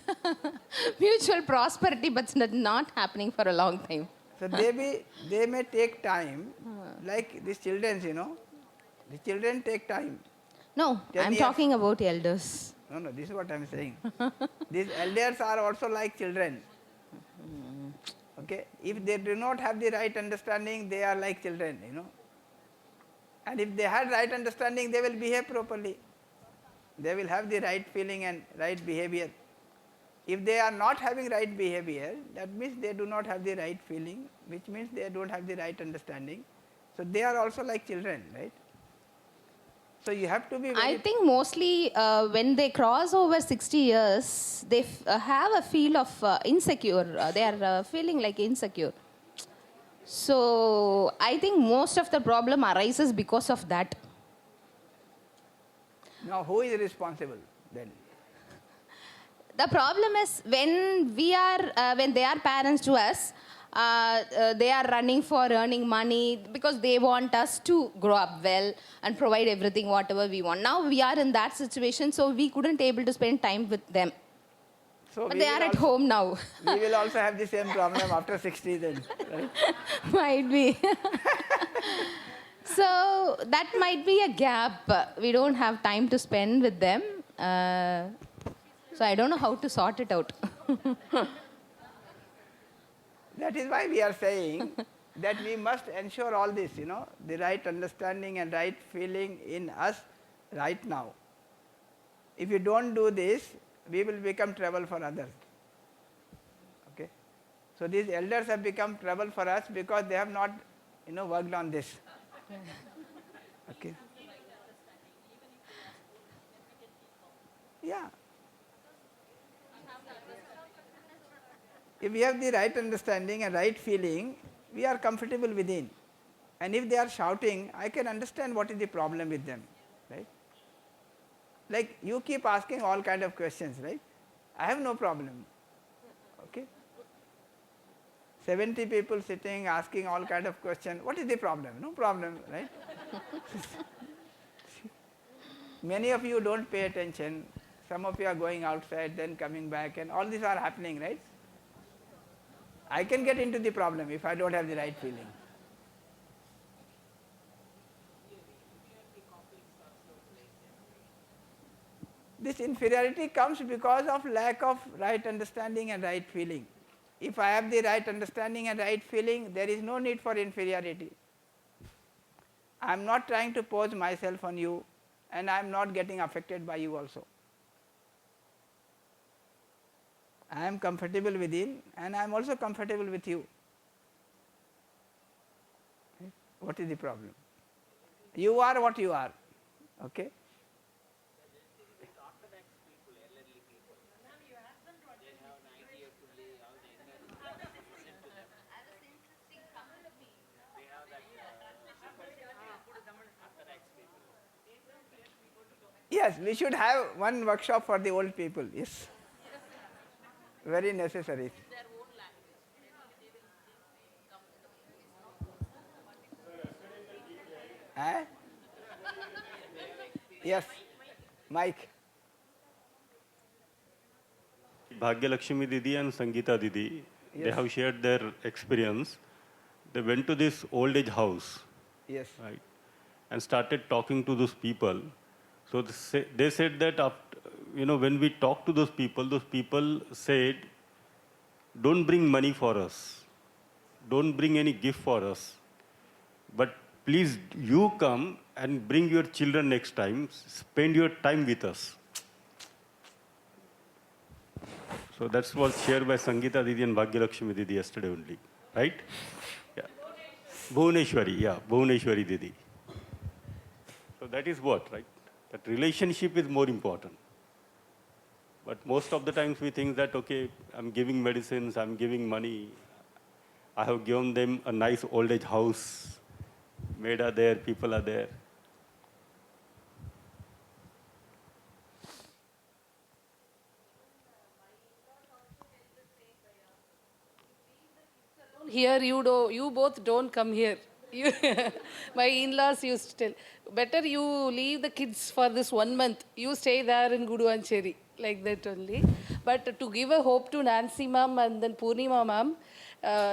mutual prosperity, but it's not happening for a long time. So they may take time, like these children, the children take time. No, I'm talking about elders. No, this is what I'm saying. These elders are also like children. Okay, if they do not have the right understanding, they are like children, And if they had right understanding, they will behave properly. They will have the right feeling and right behavior. If they are not having right behavior, that means they do not have the right feeling, which means they don't have the right understanding. So they are also like children, right? So you have to be very... I think mostly when they cross over 60 years, they have a feel of insecure. They are feeling like insecure. So I think most of the problem arises because of that. Now who is responsible then? The problem is when they are parents to us, they are running for earning money because they want us to grow up well and provide everything whatever we want. Now we are in that situation, so we couldn't able to spend time with them. So But they are at home now. We will also have the same problem after 60 then, right? Might be. So that might be a gap. We don't have time to spend with them. So I don't know how to sort it out. That is why we are saying that we must ensure all this, the right understanding and right feeling in us right now. If you don't do this, we will become trouble for others. Okay? So these elders have become trouble for us because they have not, worked on this. Okay? Yeah. If we have the right understanding and right feeling, we are comfortable within. And if they are shouting, I can understand what is the problem with them, right? Like you keep asking all kind of questions, right? I have no problem. Okay? 70 people sitting asking all kind of questions. What is the problem? No problem, right? Many of you don't pay attention. Some of you are going outside, then coming back, and all these are happening, right? I can get into the problem if I don't have the right feeling. This inferiority comes because of lack of right understanding and right feeling. If I have the right understanding and right feeling, there is no need for inferiority. I am not trying to pose myself on you, and I am not getting affected by you also. I am comfortable within, and I am also comfortable with you. What is the problem? You are what you are. Okay? Yes, we should have one workshop for the old people. Yes. Very necessary. Eh? Yes, Mike. Bhagyalakshmi Didi and Sangeeta Didi, they Yes. have shared their experience. They went to this old age house, Yes. right, and started talking to those people. So they said that after, when we talk to those people said, don't bring money for us, don't bring any gift for us, but please you come and bring your children next time, spend your time with us. So that's what shared by Sangeeta Didi and Bhagyalakshmi Didi yesterday only, right? Yeah. Bhuvneshwari Didi. So that is what, right? That relationship is more important. But most of the times we think that, okay, I'm giving medicines, I'm giving money. I have given them a nice old age house. Maids are there, people are there. Here you both don't come here. My in-laws used to tell, better you leave the kids for this 1 month. You stay there in Guduvancheri, like that only. But to give a hope to Nancy ma'am and then Purnima ma'am,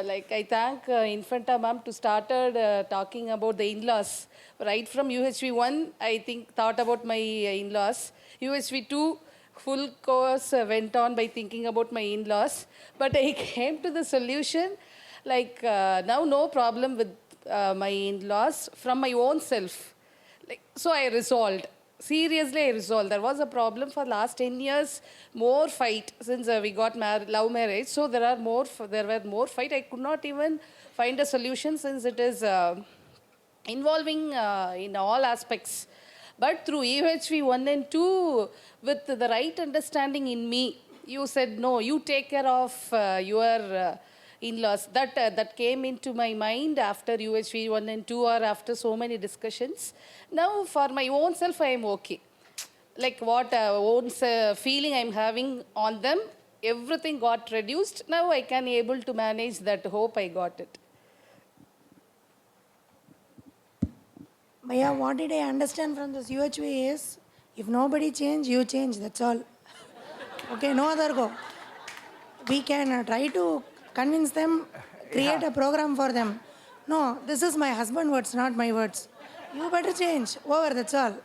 like I thank Infanta ma'am to started talking about the in-laws. Right from UHV1, I think thought about my in-laws. UHV2, full course went on by thinking about my in-laws. But I came to the solution, like now no problem with my in-laws from my own self. Like, so I resolved. Seriously, I resolved. There was a problem for last 10 years, more fight since we got love marriage. So there were more fight. I could not even find a solution since it is involving in all aspects. But through UHV 1 and 2, with the right understanding in me, you said, no, you take care of your in-laws. That came into my mind after UHV 1 and 2 or after so many discussions. Now, for my own self, I am okay. Like what own feeling I'm having on them, everything got reduced. Now I can able to manage that. Hope I got it. Maya, what did I understand from this UHV is, if nobody change, you change, that's all. Okay, no other go. We can try to convince them, create a program for them. No, this is my husband's words, not my words. You better change. Over, that's all.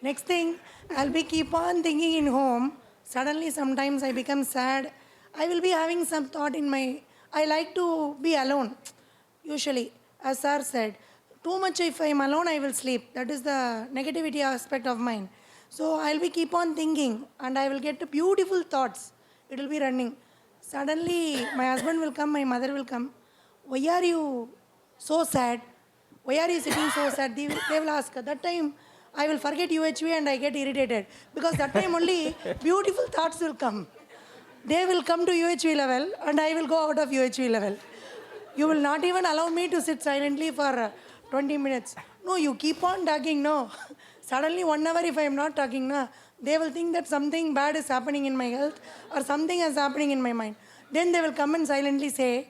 Next thing, I'll be keep on thinking in home. Suddenly, sometimes I become sad. I will be having some thought in my. I like to be alone. Usually, as sir said, too much if I am alone, I will sleep. That is the negativity aspect of mine. So I'll be keep on thinking, and I will get beautiful thoughts. It will be running. Suddenly, my husband will come, my mother will come. Why are you so sad? Why are you sitting so sad? They will ask. That time, I will forget UHV and I get irritated. Because that time only, beautiful thoughts will come. They will come to UHV level and I will go out of UHV level. You will not even allow me to sit silently for 20 minutes. No, you keep on talking, no. Suddenly 1 hour if I am not talking, no, they will think that something bad is happening in my health or something is happening in my mind. Then they will come and silently say,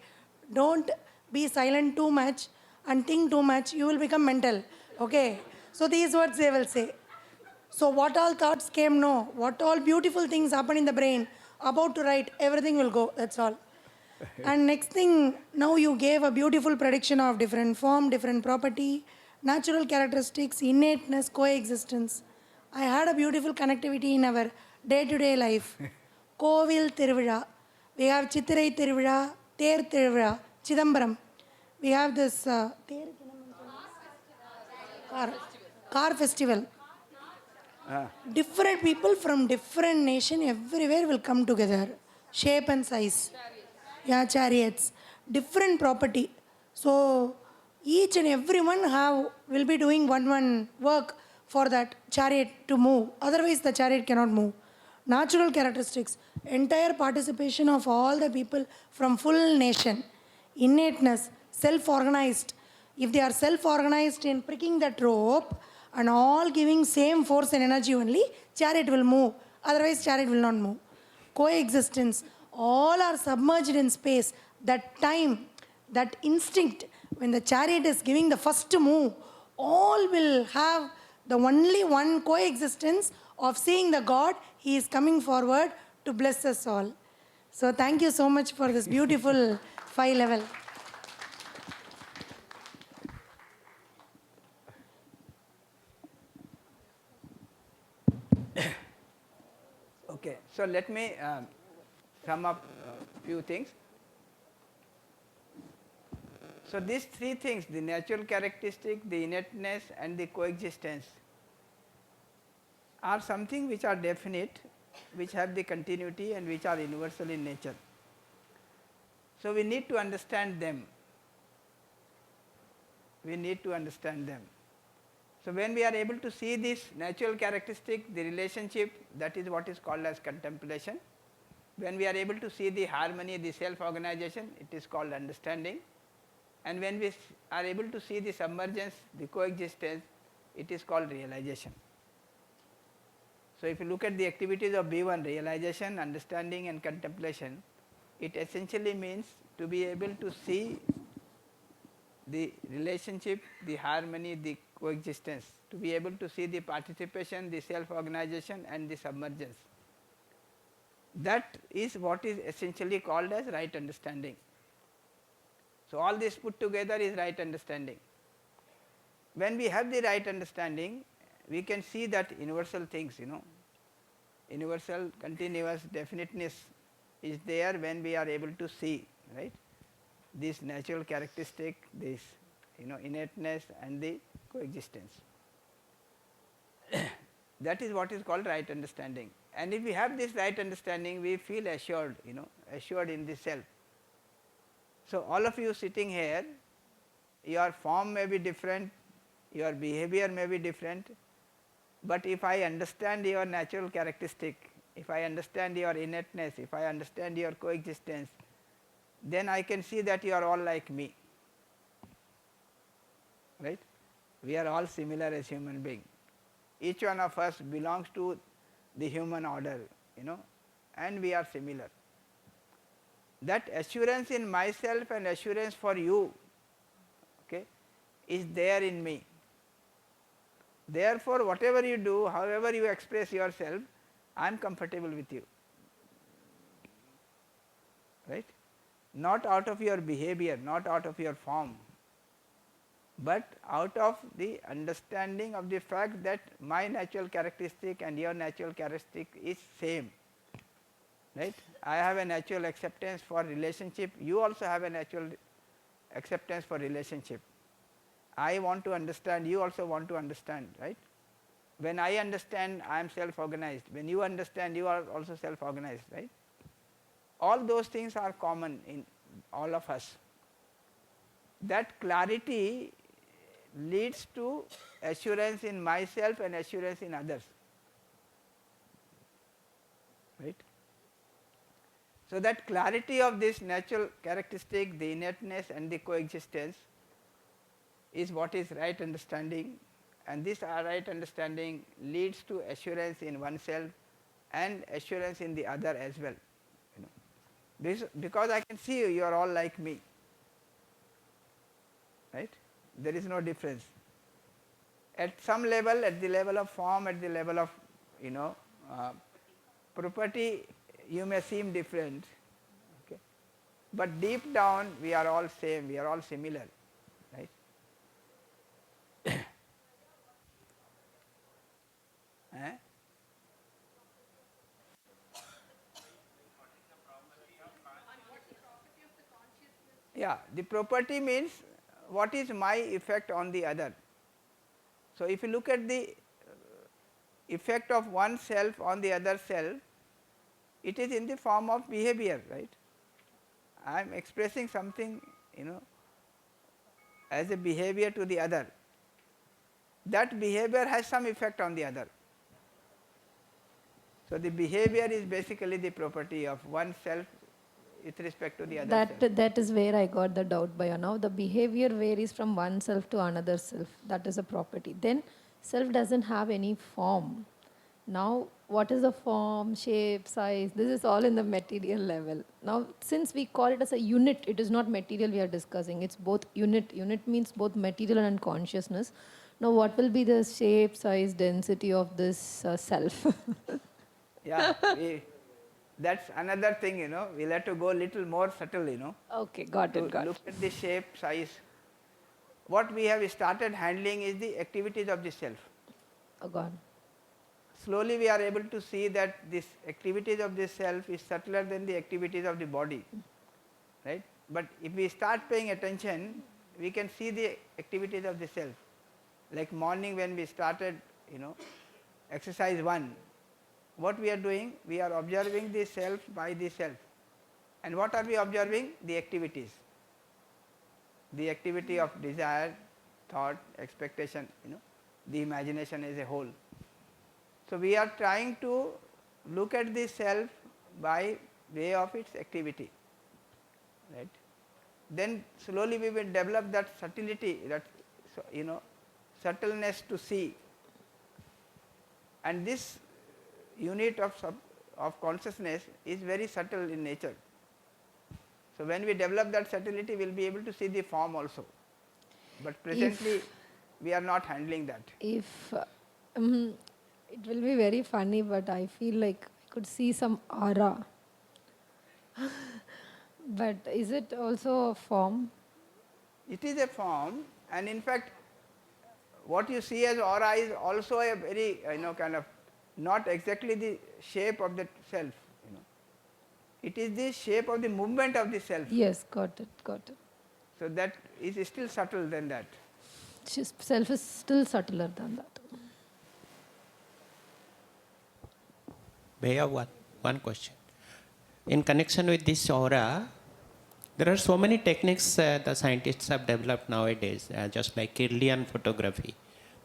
don't be silent too much and think too much, you will become mental. Okay? So these words they will say. So what all thoughts came, no. What all beautiful things happen in the brain, about to write, everything will go, that's all. And next thing, now you gave a beautiful prediction of different form, different property, natural characteristics, innateness, coexistence. I had a beautiful connectivity in our day-to-day life. Kovil Tiruvizha. We have Chittirai Tiruvizha, Ter Tiruvizha, Chidambaram. We have this car festival. Different people from different nation everywhere will come together. Shape and size. Yeah, chariots. Different property. So each and everyone will be doing one work for that chariot to move. Otherwise the chariot cannot move. Natural characteristics. Entire participation of all the people from full nation. Innateness. Self-organized. If they are self-organized in pricking that rope and all giving same force and energy only, chariot will move. Otherwise chariot will not move. Coexistence. All are submerged in space. That time, that instinct, when the chariot is giving the first move, all will have the only one coexistence of seeing the God. He is coming forward to bless us all. So thank you so much for this beautiful 5 level. Okay, so let me sum up a few things. So these 3 things, the natural characteristic, the innateness and the coexistence, are something which are definite, which have the continuity and which are universal in nature. So we need to understand them. We need to understand them. So when we are able to see this natural characteristic, the relationship, that is what is called as contemplation. When we are able to see the harmony, the self-organization, it is called understanding. And when we are able to see the submergence, the coexistence, it is called realization. So if you look at the activities of B1, realization, understanding and contemplation, it essentially means to be able to see the relationship, the harmony, the coexistence, to be able to see the participation, the self-organization and the submergence. That is what is essentially called as right understanding. So all this put together is right understanding. When we have the right understanding, we can see that universal things, universal, continuous, definiteness is there when we are able to see, right, this natural characteristic, this innateness and the coexistence. That is what is called right understanding. And if we have this right understanding, we feel assured, assured in the self. So all of you sitting here, your form may be different, your behavior may be different, but if I understand your natural characteristic, if I understand your innateness, if I understand your coexistence, then I can see that you are all like me, right? We are all similar as human beings. Each one of us belongs to the human order, and we are similar. That assurance in myself and assurance for you, okay, is there in me. Therefore, whatever you do, however you express yourself, I am comfortable with you, right? Not out of your behavior, not out of your form, but out of the understanding of the fact that my natural characteristic and your natural characteristic is same, right? I have a natural acceptance for relationship, you also have a natural acceptance for relationship. I want to understand, you also want to understand, right? When I understand, I am self-organized. When you understand, you are also self-organized, right? All those things are common in all of us. That clarity leads to assurance in myself and assurance in others, right? So that clarity of this natural characteristic, the innateness and the coexistence, is what is right understanding, and this right understanding leads to assurance in oneself and assurance in the other as well. This, because I can see you, you are all like me, right? There is no difference. At some level, at the level of form, at the level of property, you may seem different, okay? But deep down we are all same, we are all similar, right? Yeah, the property means what is my effect on the other. So, if you look at the effect of one self on the other self, it is in the form of behavior, right? I am expressing something, as a behavior to the other. That behavior has some effect on the other. So, the behavior is basically the property of one self with respect to the other self. That is where I got the doubt by now. The behavior varies from one self to another self. That is a property. Then self doesn't have any form. Now, what is the form, shape, size? This is all in the material level. Now, since we call it as a unit, it is not material we are discussing. It's both unit. Unit means both material and consciousness. Now, what will be the shape, size, density of this self? Yeah, that's another thing, we'll have to go a little more subtle, Okay, got it, look at the shape, size. What we have started handling is the activities of the self. Oh, God. Slowly we are able to see that this activities of the self is subtler than the activities of the body, right? But if we start paying attention, we can see the activities of the self. Like morning when we started, exercise 1, what we are doing? We are observing the self by the self. And what are we observing? The activities. The activity of desire, thought, expectation, the imagination as a whole. So, we are trying to look at the self by way of its activity, right? Then slowly we will develop that subtlety, that subtleness to see, and this unit of consciousness is very subtle in nature. So, when we develop that subtlety, we will be able to see the form also, but presently we are not handling that. If it will be very funny, but I feel like I could see some aura. But is it also a form? It is a form, and in fact, what you see as aura is also a very kind of not exactly the shape of the self. It is the shape of the movement of the self. Yes, got it, got it. So that is still subtle than that. Self is still subtler than that. May I have one question? In connection with this aura, there are so many techniques the scientists have developed nowadays, just like Kirlian photography.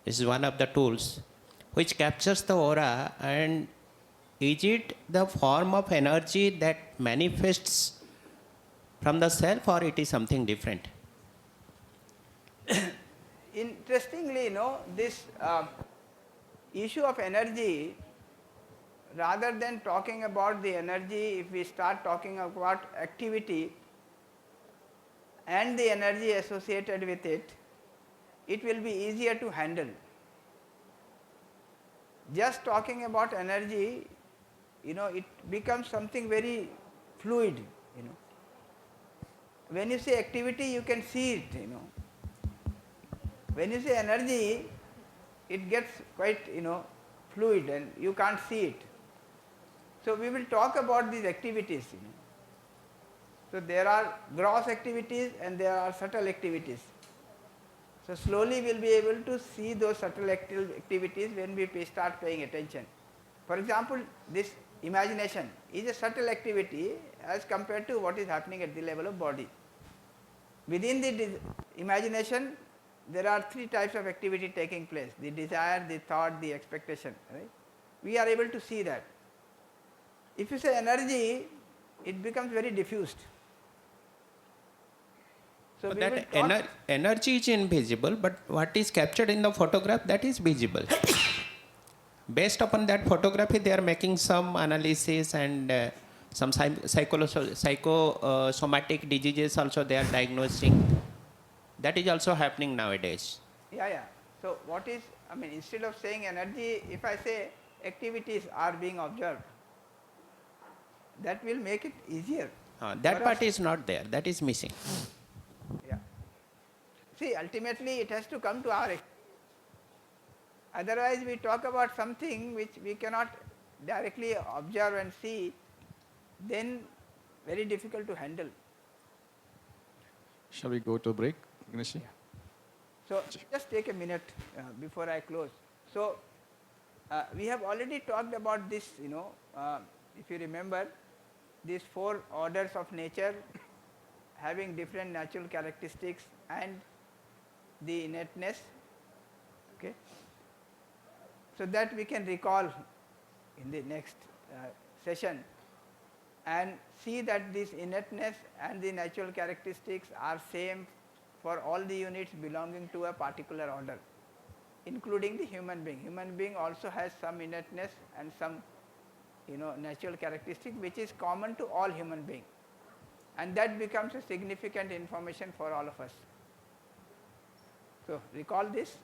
This is one of the tools which captures the aura, and is it the form of energy that manifests from the self, or it is something different? Interestingly, this issue of energy rather than talking about the energy, if we start talking about activity and the energy associated with it, it will be easier to handle. Just talking about energy, it becomes something very fluid, When you say activity, you can see it, When you say energy, it gets quite, fluid and you can't see it. So we will talk about these activities, So there are gross activities and there are subtle activities. So slowly we will be able to see those subtle activities when we start paying attention. For example, this imagination is a subtle activity as compared to what is happening at the level of body. Within the imagination, there are three types of activity taking place: the desire, the thought, the expectation. Right? We are able to see that. If you say energy, it becomes very diffused. So but that energy is invisible, but what is captured in the photograph, that is visible. Based upon that photography, they are making some analysis and some psychosomatic diseases also they are diagnosing. That is also happening nowadays. Yeah. So what is, instead of saying energy, if I say activities are being observed, that will make it easier. That part is not there, that is missing. Yeah. See, ultimately it has to come to our. Otherwise we talk about something which we cannot directly observe and see, then very difficult to handle. Shall we go to a break, Ganesh? So just take a minute before I close. So we have already talked about this, if you remember, these four orders of nature having different natural characteristics and the innateness, okay. So that we can recall in the next session and see that this innateness and the natural characteristics are same for all the units belonging to a particular order, including the human being. Human being also has some innateness and some natural characteristic which is common to all human beings, and that becomes a significant information for all of us. So recall this.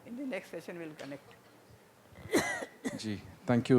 In the next session we will connect. Ji, thank you.